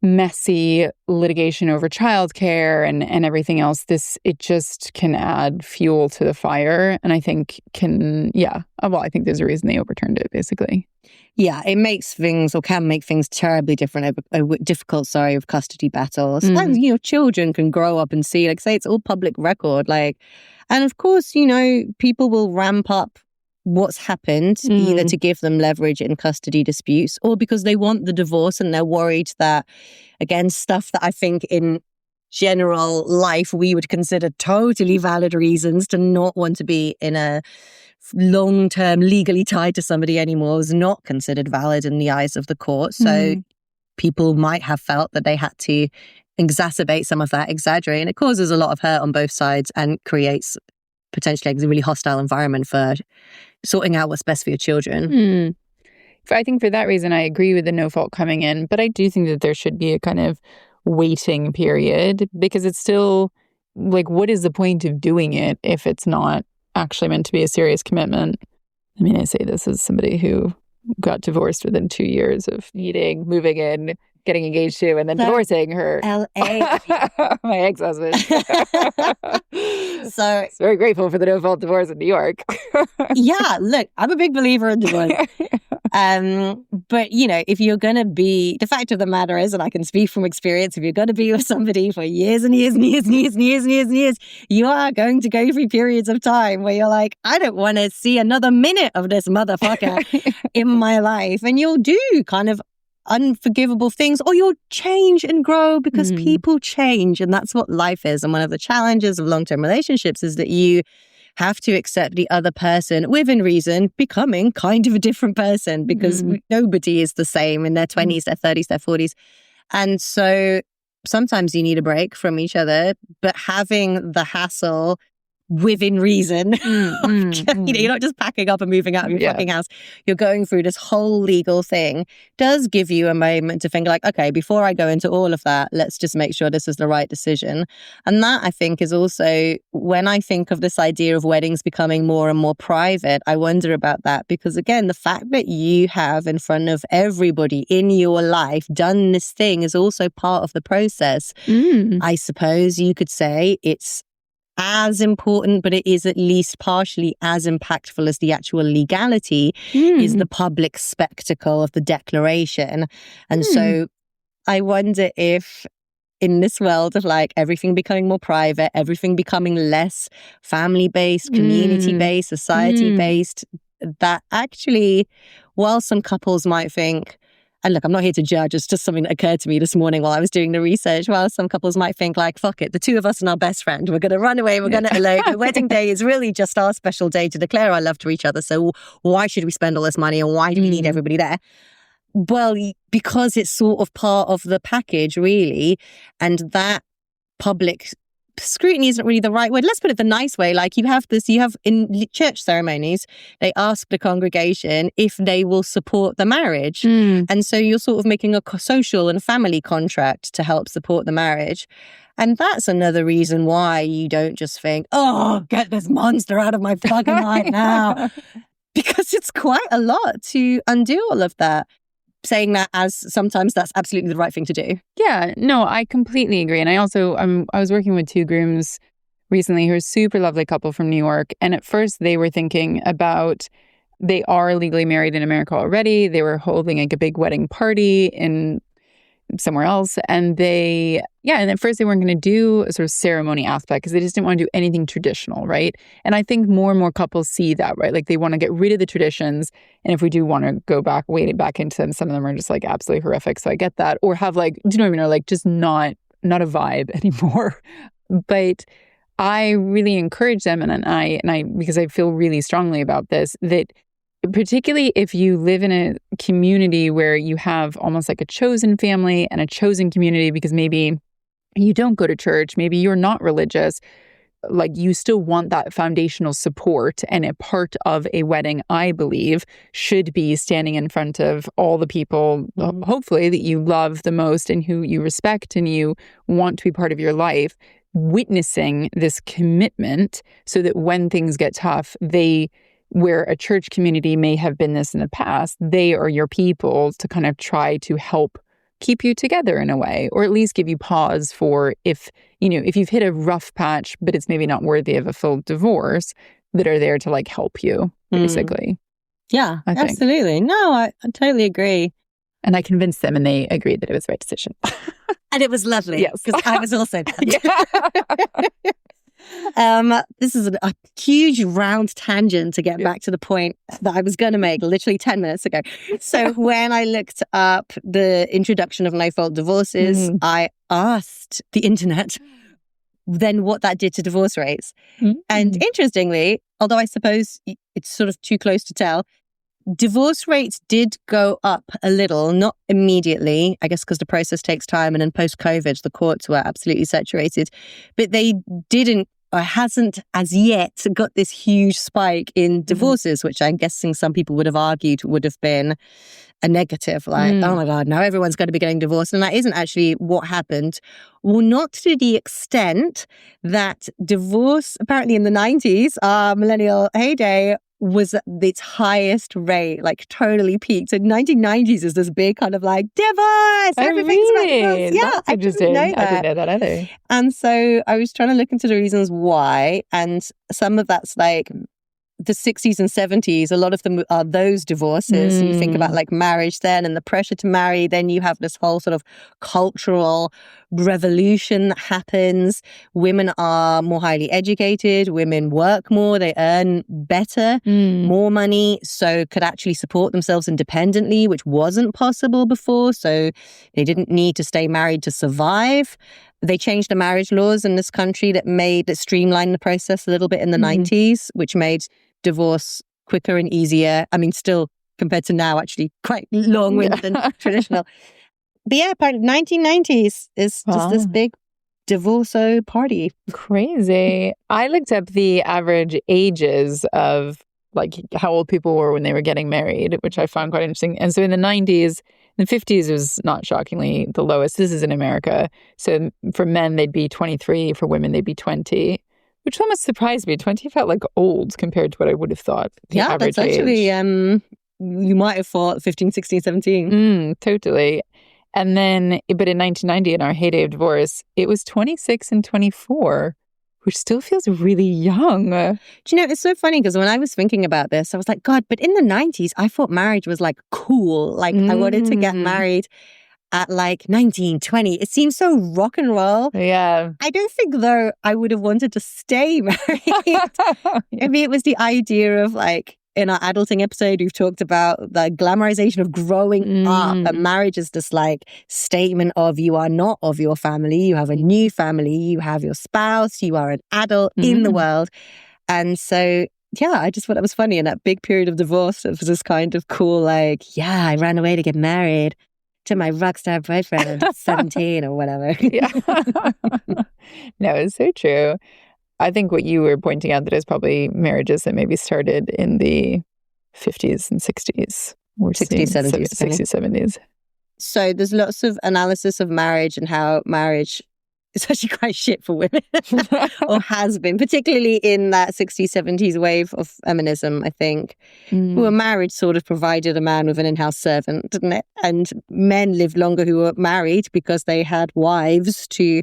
messy litigation over childcare and everything else, it just can add fuel to the fire. And I think I think there's a reason they overturned it, basically. Yeah, it makes things, or can make things, terribly difficult with custody battles. And, children can grow up and see, like, say, it's all public record. And of course, people will ramp up what's happened, either to give them leverage in custody disputes or because they want the divorce and they're worried that, again, stuff that I think in general life we would consider totally valid reasons to not want to be in a long-term legally tied to somebody anymore is not considered valid in the eyes of the court. So people might have felt that they had to exacerbate some of that, exaggerate, and it causes a lot of hurt on both sides and creates potentially a really hostile environment for sorting out what's best for your children. I think for that reason, I agree with the no fault coming in, but I do think that there should be a kind of waiting period, because it's still like, what is the point of doing it if it's not actually meant to be a serious commitment? I mean, I say this as somebody who got divorced within 2 years of meeting, moving in, getting engaged to, and then divorcing her. LA. My ex-husband. So very grateful for the no-fault divorce in New York. Yeah, look, I'm a big believer in divorce. But, if you're going to be, the fact of the matter is, and I can speak from experience, if you're going to be with somebody for years and years and years and years and years and years and years, you are going to go through periods of time where you're like, I don't want to see another minute of this motherfucker in my life. And you'll do kind of unforgivable things, or you'll change and grow because people change, and that's what life is. And one of the challenges of long-term relationships is that you have to accept the other person, within reason, becoming kind of a different person, because nobody is the same in their 20s, their 30s, their 40s. And so sometimes you need a break from each other, but having the hassle within reason. You're not just packing up and moving out of your fucking house. You're going through this whole legal thing. Does give you a moment to think like, okay, before I go into all of that, let's just make sure this is the right decision. And that, I think, is also, when I think of this idea of weddings becoming more and more private, I wonder about that, because again, the fact that you have in front of everybody in your life done this thing is also part of the process. I suppose you could say it's as important, but it is at least partially as impactful as the actual legality is the public spectacle of the declaration. And so I wonder if in this world of like everything becoming more private, everything becoming less family-based, community-based, society-based, that actually, while some couples might think, and look, I'm not here to judge, it's just something that occurred to me this morning while I was doing the research. While some couples might think like, fuck it, the two of us and our best friend, we're going to run away, we're going to elope. The wedding day is really just our special day to declare our love to each other. So why should we spend all this money, and why do we need everybody there? Well, because it's sort of part of the package, really. And that public scrutiny isn't really the right word. Let's put it the nice way. Like you have in church ceremonies, they ask the congregation if they will support the marriage. And so you're sort of making a social and family contract to help support the marriage. And that's another reason why you don't just think, oh, get this monster out of my fucking life now. Because it's quite a lot to undo all of that. Saying that as sometimes that's absolutely the right thing to do. Yeah, no, I completely agree. And I also, I was working with two grooms recently who are a super lovely couple from New York. And at first they were thinking about, they are legally married in America already. They were holding like a big wedding party in somewhere else. And and at first they weren't going to do a sort of ceremony aspect because they just didn't want to do anything traditional, right? And I think more and more couples see that, right? Like they want to get rid of the traditions. And if we do want to go back, wade it back into them, some of them are just like absolutely horrific. So I get that. Or have like, do you know what I mean? Or like just not a vibe anymore. But I really encourage them, and I because I feel really strongly about this, that particularly if you live in a community where you have almost like a chosen family and a chosen community, because maybe you don't go to church, maybe you're not religious, like you still want that foundational support. And a part of a wedding, I believe, should be standing in front of all the people, hopefully, that you love the most and who you respect and you want to be part of your life, witnessing this commitment so that when things get tough, where a church community may have been this in the past, they are your people to kind of try to help keep you together in a way, or at least give you pause for if you've hit a rough patch, but it's maybe not worthy of a full divorce, that are there to like help you, basically. Yeah, absolutely. No, I totally agree. And I convinced them and they agreed that it was the right decision. And it was lovely. Yes. Because I was also this is a huge round tangent to get back to the point that I was going to make literally 10 minutes ago. So when I looked up the introduction of no-fault divorces, I asked the internet then what that did to divorce rates. And interestingly, although I suppose it's sort of too close to tell, divorce rates did go up a little, not immediately, I guess because the process takes time, and then post-COVID, the courts were absolutely saturated. But they didn't, or hasn't as yet, got this huge spike in divorces, which I'm guessing some people would have argued would have been a negative. Like, oh my God, now everyone's going to be getting divorced. And that isn't actually what happened. Well, not to the extent that divorce, apparently in the 90s, our millennial heyday, was at its highest rate, like totally peaked. So 1990s is this big kind of like divorce. Everything's about divorce. Yeah, I didn't know that. I didn't know that either. And so I was trying to look into the reasons why, and some of that's like the 60s and 70s, a lot of them are those divorces. You think about like marriage then and the pressure to marry. Then you have this whole sort of cultural revolution that happens. Women are more highly educated. Women work more. They earn better, more money, so could actually support themselves independently, which wasn't possible before. So they didn't need to stay married to survive. They changed the marriage laws in this country that streamlined the process a little bit in the 90s, which made divorce quicker and easier. I mean, still compared to now, actually quite long-winded and traditional. But yeah, apparently 1990s is just this big divorce-o party. Crazy. I looked up the average ages of like how old people were when they were getting married, which I found quite interesting. And so in the 90s, in the 50s, it was not shockingly the lowest. This is in America. So for men, they'd be 23. For women, they'd be 20. Which almost surprised me. 20 felt like old compared to what I would have thought. The average that's actually, age. You might have thought 15, 16, 17. Totally. And then, but in 1990, in our heyday of divorce, it was 26 and 24, which still feels really young. Do you know, it's so funny because when I was thinking about this, I was like, God, but in the 90s, I thought marriage was like cool. Like I wanted to get married at like 19, 20. It seems so rock and roll. Yeah. I don't think, though, I would have wanted to stay married. Maybe it was the idea of like, in our adulting episode, we've talked about the glamorization of growing up. And marriage is this like statement of you are not of your family. You have a new family. You have your spouse. You are an adult in the world. And so, yeah, I just thought that was funny. In that big period of divorce, it was this kind of cool, like, yeah, I ran away to get married to my rockstar boyfriend at 17 or whatever. Yeah. No, it's so true. I think what you were pointing out that is probably marriages that maybe started in the 50s and 60s. Or 60s, 70s. 60s, 70s. So there's lots of analysis of marriage and how marriage is actually quite shit for women, or has been, particularly in that 60s, 70s wave of feminism, I think. Who were married sort of provided a man with an in-house servant, didn't it? And men lived longer who were married because they had wives to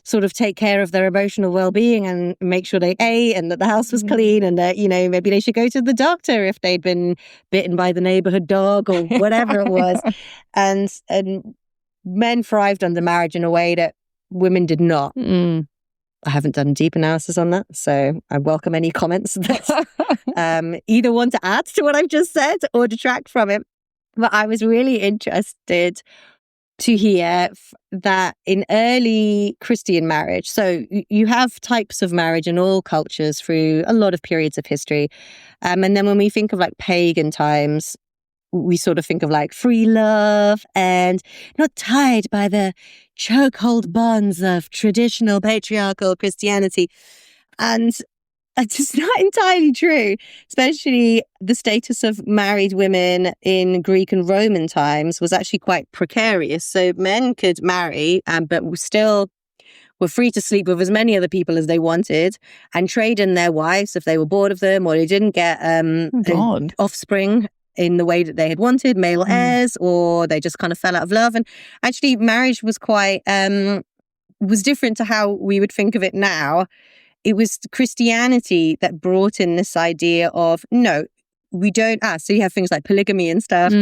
sort of take care of their emotional well-being and make sure they ate and that the house was clean and that, you know, maybe they should go to the doctor if they'd been bitten by the neighborhood dog or whatever it was. And men thrived under marriage in a way that women did not. I haven't done a deep analysis on that, so I welcome any comments that either want to add to what I've just said or detract from it. But I was really interested to hear that in early Christian marriage, so you have types of marriage in all cultures through a lot of periods of history. And then when we think of like pagan times, we sort of think of like free love and not tied by the chokehold bonds of traditional patriarchal Christianity. And it's just not entirely true, especially the status of married women in Greek and Roman times was actually quite precarious. So men could marry, but were free to sleep with as many other people as they wanted and trade in their wives if they were bored of them or they didn't get offspring in the way that they had wanted, male heirs, or they just kind of fell out of love. And actually marriage was quite, was different to how we would think of it now. It was Christianity that brought in this idea of, no, we don't ask. So you have things like polygamy and stuff.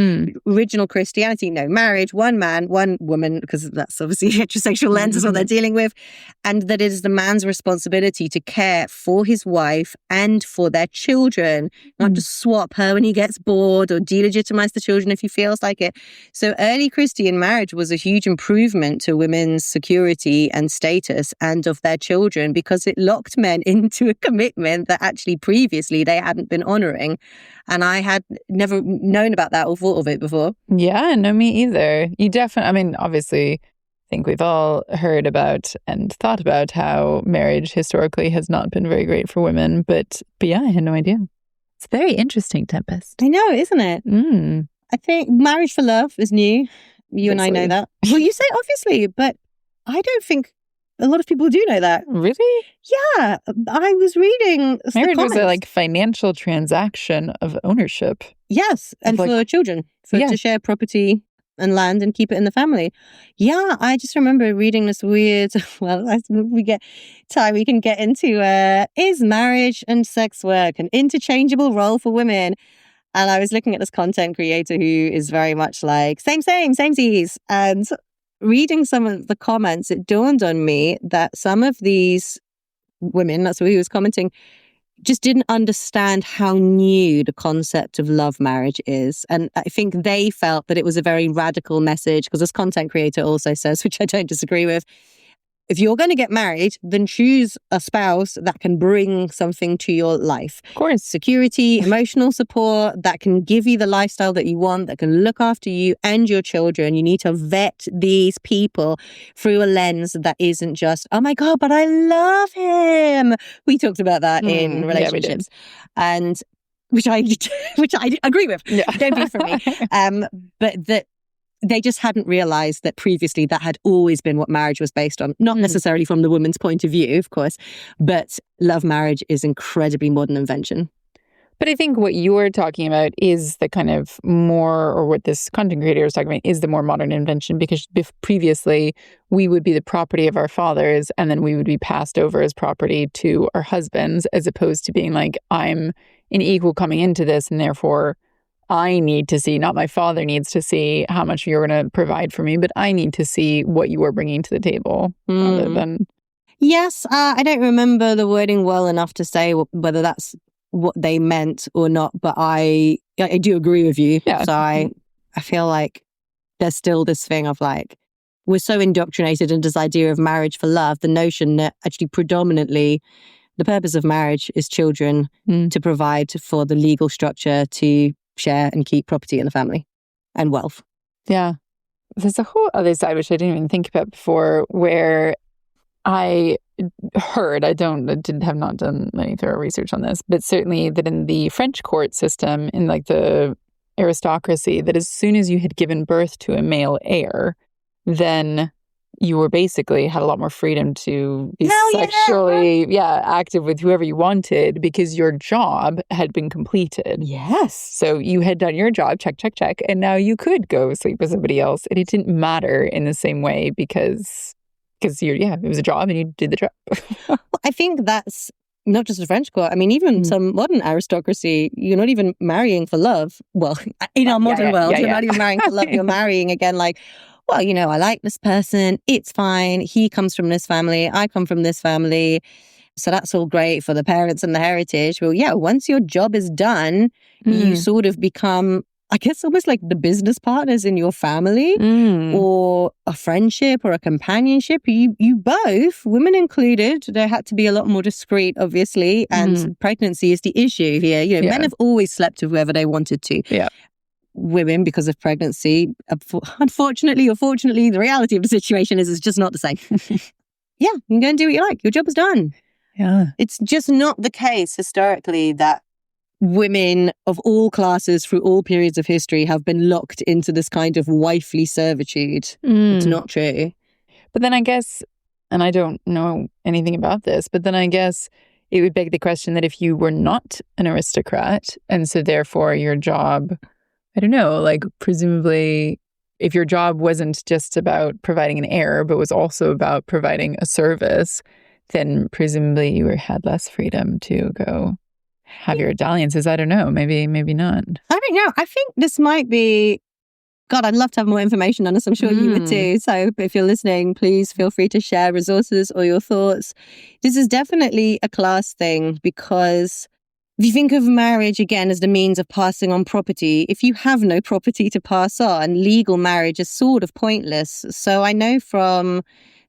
Original Christianity, no, marriage, one man, one woman, because that's obviously heterosexual lens is what they're dealing with. And that it is the man's responsibility to care for his wife and for their children, not just swap her when he gets bored or delegitimize the children if he feels like it. So early Christian marriage was a huge improvement to women's security and status and of their children because it locked men into a commitment that actually previously they hadn't been honoring. And I had never known about that or thought of it before. Yeah, no, me either. You definitely, I mean, obviously, I think we've all heard about and thought about how marriage historically has not been very great for women. But yeah, I had no idea. It's very interesting, Tempest. I know, isn't it? I think marriage for love is new. You and I know that. Well, you say obviously, but I don't think a lot of people do know that. Really? Yeah. I was reading marriage was a financial transaction of ownership. Yes. And for children, to share property and land and keep it in the family. Yeah. I just remember reading this weird, well, we get time we can get into is marriage and sex work an interchangeable role for women? And I was looking at this content creator who is very much like samesies. And reading some of the comments, it dawned on me that some of these women, that's what he was commenting, just didn't understand how new the concept of love marriage is. And I think they felt that it was a very radical message because this content creator also says, which I don't disagree with, if you're going to get married, then choose a spouse that can bring something to your life. Of course. Security, emotional support, that can give you the lifestyle that you want, that can look after you and your children. You need to vet these people through a lens that isn't just, oh my God, but I love him. We talked about that in relationships. And which I agree with. Yeah. Don't be for me. But that they just hadn't realized that previously that had always been what marriage was based on. Not necessarily from the woman's point of view, of course, but love marriage is incredibly modern invention. But I think what you're talking about is the kind of more, or what this content creator is talking about, is the more modern invention, because previously we would be the property of our fathers and then we would be passed over as property to our husbands, as opposed to being like, I'm an equal coming into this and therefore I need to see, not my father needs to see how much you're going to provide for me, but I need to see what you are bringing to the table rather than... Yes, I don't remember the wording well enough to say whether that's what they meant or not, but I do agree with you. Yeah. So I feel like there's still this thing of like, we're so indoctrinated into this idea of marriage for love, the notion that actually predominantly the purpose of marriage is children to provide for the legal structure to share and keep property in the family and wealth. Yeah. There's a whole other side, which I didn't even think about before, where I heard, have not done any thorough research on this, but certainly that in the French court system, in like the aristocracy, that as soon as you had given birth to a male heir, then you were basically had a lot more freedom to be sexually active with whoever you wanted because your job had been completed. Yes. So you had done your job, check, and now you could go sleep with somebody else. And it didn't matter in the same way because it was a job and you did the job. Well, I think that's not just the French court. I mean, even some modern aristocracy, you're not even marrying for love. Well, in our modern world, you're not even marrying for love. You're marrying again, like, well, I like this person. It's fine. He comes from this family. I come from this family. So that's all great for the parents and the heritage. Well, yeah, once your job is done, you sort of become, I guess, almost like the business partners in your family or a friendship or a companionship. You both, women included, they had to be a lot more discreet, obviously. And pregnancy is the issue here. Men have always slept with whoever they wanted to. Yeah. Women, because of pregnancy, unfortunately or fortunately, the reality of the situation is it's just not the same. Yeah, you can go and do what you like. Your job is done. Yeah. It's just not the case historically that women of all classes through all periods of history have been locked into this kind of wifely servitude. It's not true. But then I guess, and I don't know anything about this, but then I guess it would beg the question that if you were not an aristocrat, and so therefore your job, I don't know, like presumably if your job wasn't just about providing an heir, but was also about providing a service, then presumably you had less freedom to go have your dalliances. I don't know. Maybe not. I don't know. I think this might be... God, I'd love to have more information on this. I'm sure you would too. So if you're listening, please feel free to share resources or your thoughts. This is definitely a class thing because if you think of marriage again as the means of passing on property, if you have no property to pass on, legal marriage is sort of pointless. So I know from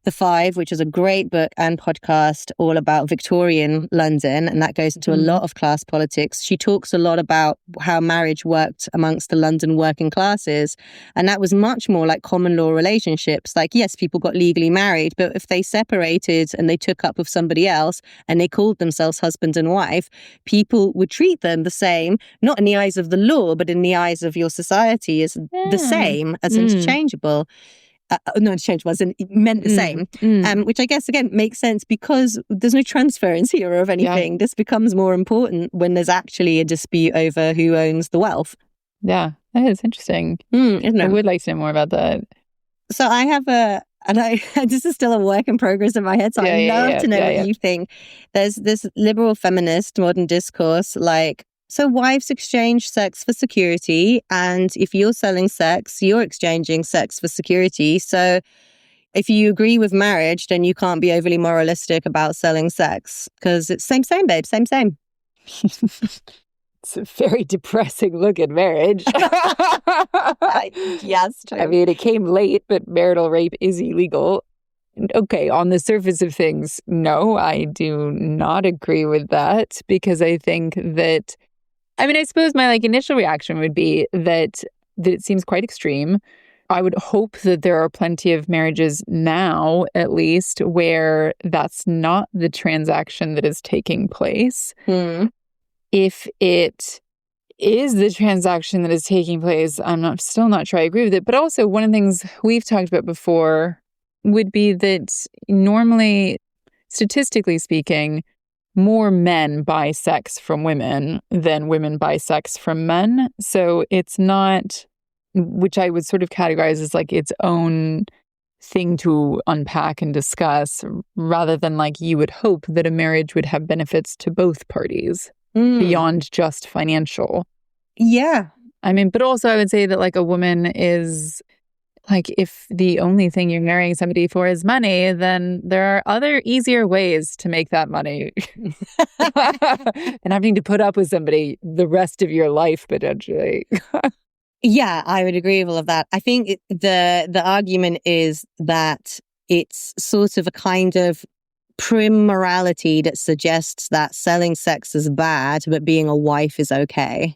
The Five, which is a great book and podcast all about Victorian London, and that goes into a lot of class politics. She talks a lot about how marriage worked amongst the London working classes, and that was much more like common law relationships. Like, yes, people got legally married, but if they separated and they took up with somebody else and they called themselves husband and wife, people would treat them the same, not in the eyes of the law, but in the eyes of your society as the same, as interchangeable. No, interchangeable, as in it meant the same, which I guess, again, makes sense because there's no transference here of anything. Yeah. This becomes more important when there's actually a dispute over who owns the wealth. Yeah, that is interesting. I would like to know more about that. So I have this is still a work in progress in my head, so I'd love to know what you think. There's this liberal feminist modern discourse like, so wives exchange sex for security, and if you're selling sex, you're exchanging sex for security. So if you agree with marriage, then you can't be overly moralistic about selling sex because it's same, babe, same. It's a very depressing look at marriage. Yes, true. I mean, it came late, but marital rape is illegal. Okay, on the surface of things, no, I do not agree with that because I think that, I suppose my initial reaction would be that it seems quite extreme. I would hope that there are plenty of marriages now, at least, where that's not the transaction that is taking place. If it is the transaction that is taking place, I'm still not sure I agree with it. But also, one of the things we've talked about before would be that normally, statistically speaking, more men buy sex from women than women buy sex from men. So it's not, which I would sort of categorize as its own thing to unpack and discuss, rather than you would hope that a marriage would have benefits to both parties beyond just financial. Yeah. But also I would say that a woman is... if the only thing you're marrying somebody for is money, then there are other easier ways to make that money. And having to put up with somebody the rest of your life, potentially. Yeah, I would agree with all of that. I think the argument is that it's sort of a kind of prim morality that suggests that selling sex is bad, but being a wife is okay.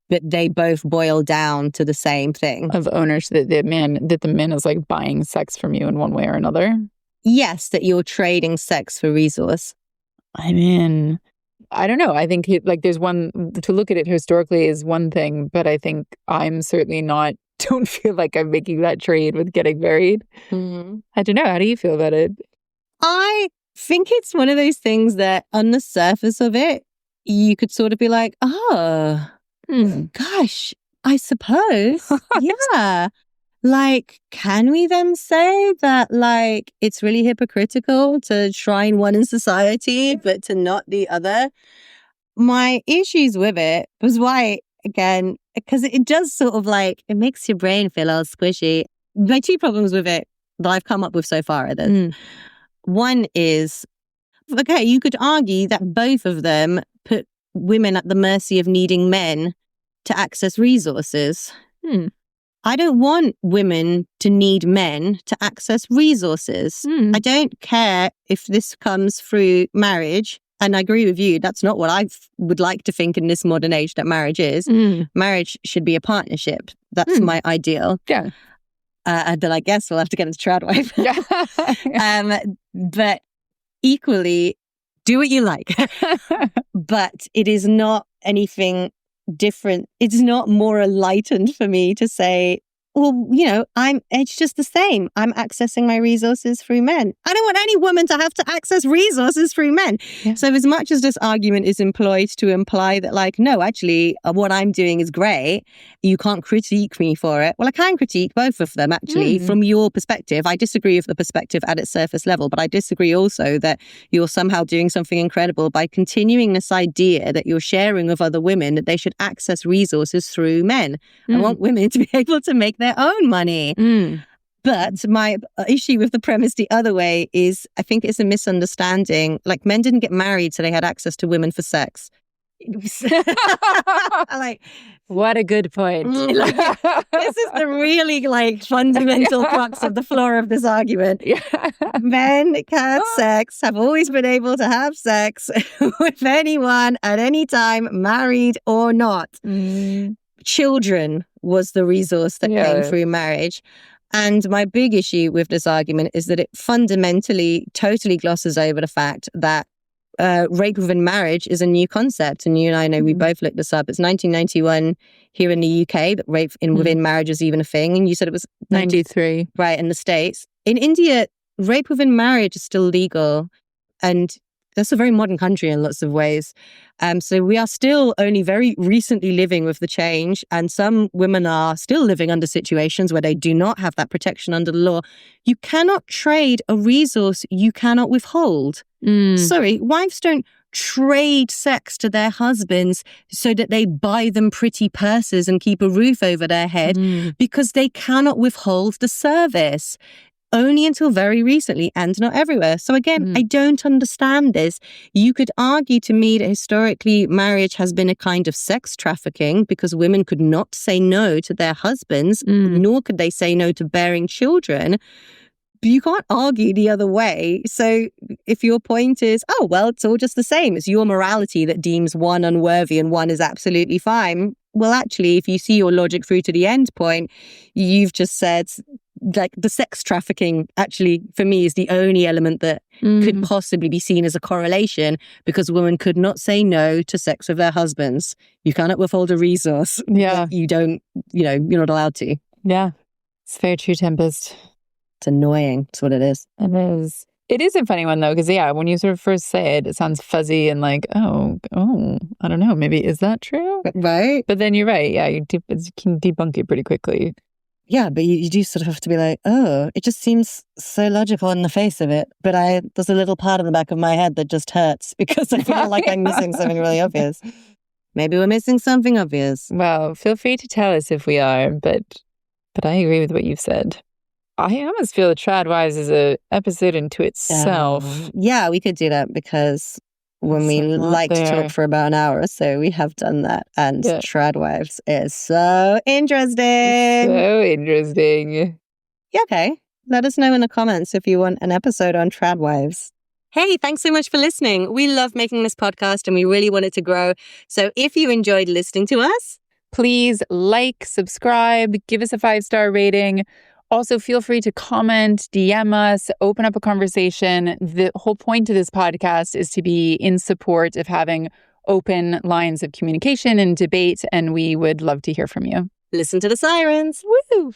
But they both boil down to the same thing. Of ownership, that the man is buying sex from you in one way or another? Yes, that you're trading sex for resource. I don't know. I think there's one, to look at it historically is one thing, but I think I'm certainly don't feel like I'm making that trade with getting married. I don't know. How do you feel about it? I think it's one of those things that on the surface of it, you could sort of be like, oh... gosh, I suppose. Yeah. Can we then say that, it's really hypocritical to shrine one in society, but to not the other? My issues with it was why, again, because it does sort of it makes your brain feel all squishy. my two problems with it that I've come up with so far are this. One is, okay, you could argue that both of them put women at the mercy of needing men to access resources. I don't want women to need men to access resources. I don't care if this comes through marriage. And I agree with you. That's not what I would like to think in this modern age that marriage is. Marriage should be a partnership. That's my ideal. Yeah. Then I guess we'll have to get into trad wife. But equally, do what you like. But it is not anything different. It's not more enlightened for me to say, well, it's just the same. I'm accessing my resources through men. I don't want any woman to have to access resources through men. Yeah. So as much as this argument is employed to imply that, like, no, actually, what I'm doing is great, you can't critique me for it. Well, I can critique both of them, actually, from your perspective. I disagree with the perspective at its surface level, but I disagree also that you're somehow doing something incredible by continuing this idea that you're sharing with other women that they should access resources through men. I want women to be able to make their own money. But my issue with the premise the other way is I think it's a misunderstanding. Like, men didn't get married so they had access to women for sex. Like, what a good point. Like, this is the really fundamental crux of the floor of this argument. Men had sex, have always been able to have sex with anyone at any time, married or not. Children was the resource that came through marriage. And my big issue with this argument is that it fundamentally totally glosses over the fact that rape within marriage is a new concept. And you and I know we both looked this up. It's 1991 here in the UK that rape within marriage is even a thing. And you said it was 93. Right, in the States. In India, rape within marriage is still legal. And that's a very modern country in lots of ways. So we are still only very recently living with the change. And some women are still living under situations where they do not have that protection under the law. You cannot trade a resource you cannot withhold. Sorry, wives don't trade sex to their husbands so that they buy them pretty purses and keep a roof over their head because they cannot withhold the service. Only until very recently, and not everywhere. So again, I don't understand this. You could argue to me that historically marriage has been a kind of sex trafficking because women could not say no to their husbands, nor could they say no to bearing children. But you can't argue the other way. So if your point is, oh, well, it's all just the same. It's your morality that deems one unworthy and one is absolutely fine. Well, actually, if you see your logic through to the end point, you've just said, like, the sex trafficking actually, for me, is the only element that could possibly be seen as a correlation because women could not say no to sex with their husbands. You cannot withhold a resource. You don't, you're not allowed to. Yeah. It's very true, Tempest. It's annoying. That's what it is. It is. It is a funny one, though, because, when you sort of first say it, it sounds fuzzy and like, oh, I don't know. Maybe is that true? Right. But then you're right. Yeah, you can debunk it pretty quickly. Yeah, but you do sort of have to be like, oh, it just seems so logical in the face of it. But there's a little part in the back of my head that just hurts because I feel like I'm missing something really obvious. Maybe we're missing something obvious. Well, feel free to tell us if we are, but I agree with what you've said. I almost feel that Trad Wives is an episode into itself. Yeah, we could do that because when we like to talk for about an hour or so, we have done that. And Trad Wives is so interesting. So interesting. Yeah, okay. Let us know in the comments if you want an episode on Trad Wives. Hey, thanks so much for listening. We love making this podcast and we really want it to grow. So if you enjoyed listening to us, please like, subscribe, give us a 5-star rating. Also, feel free to comment, DM us, open up a conversation. The whole point of this podcast is to be in support of having open lines of communication and debate, and we would love to hear from you. Listen to the sirens. Woo!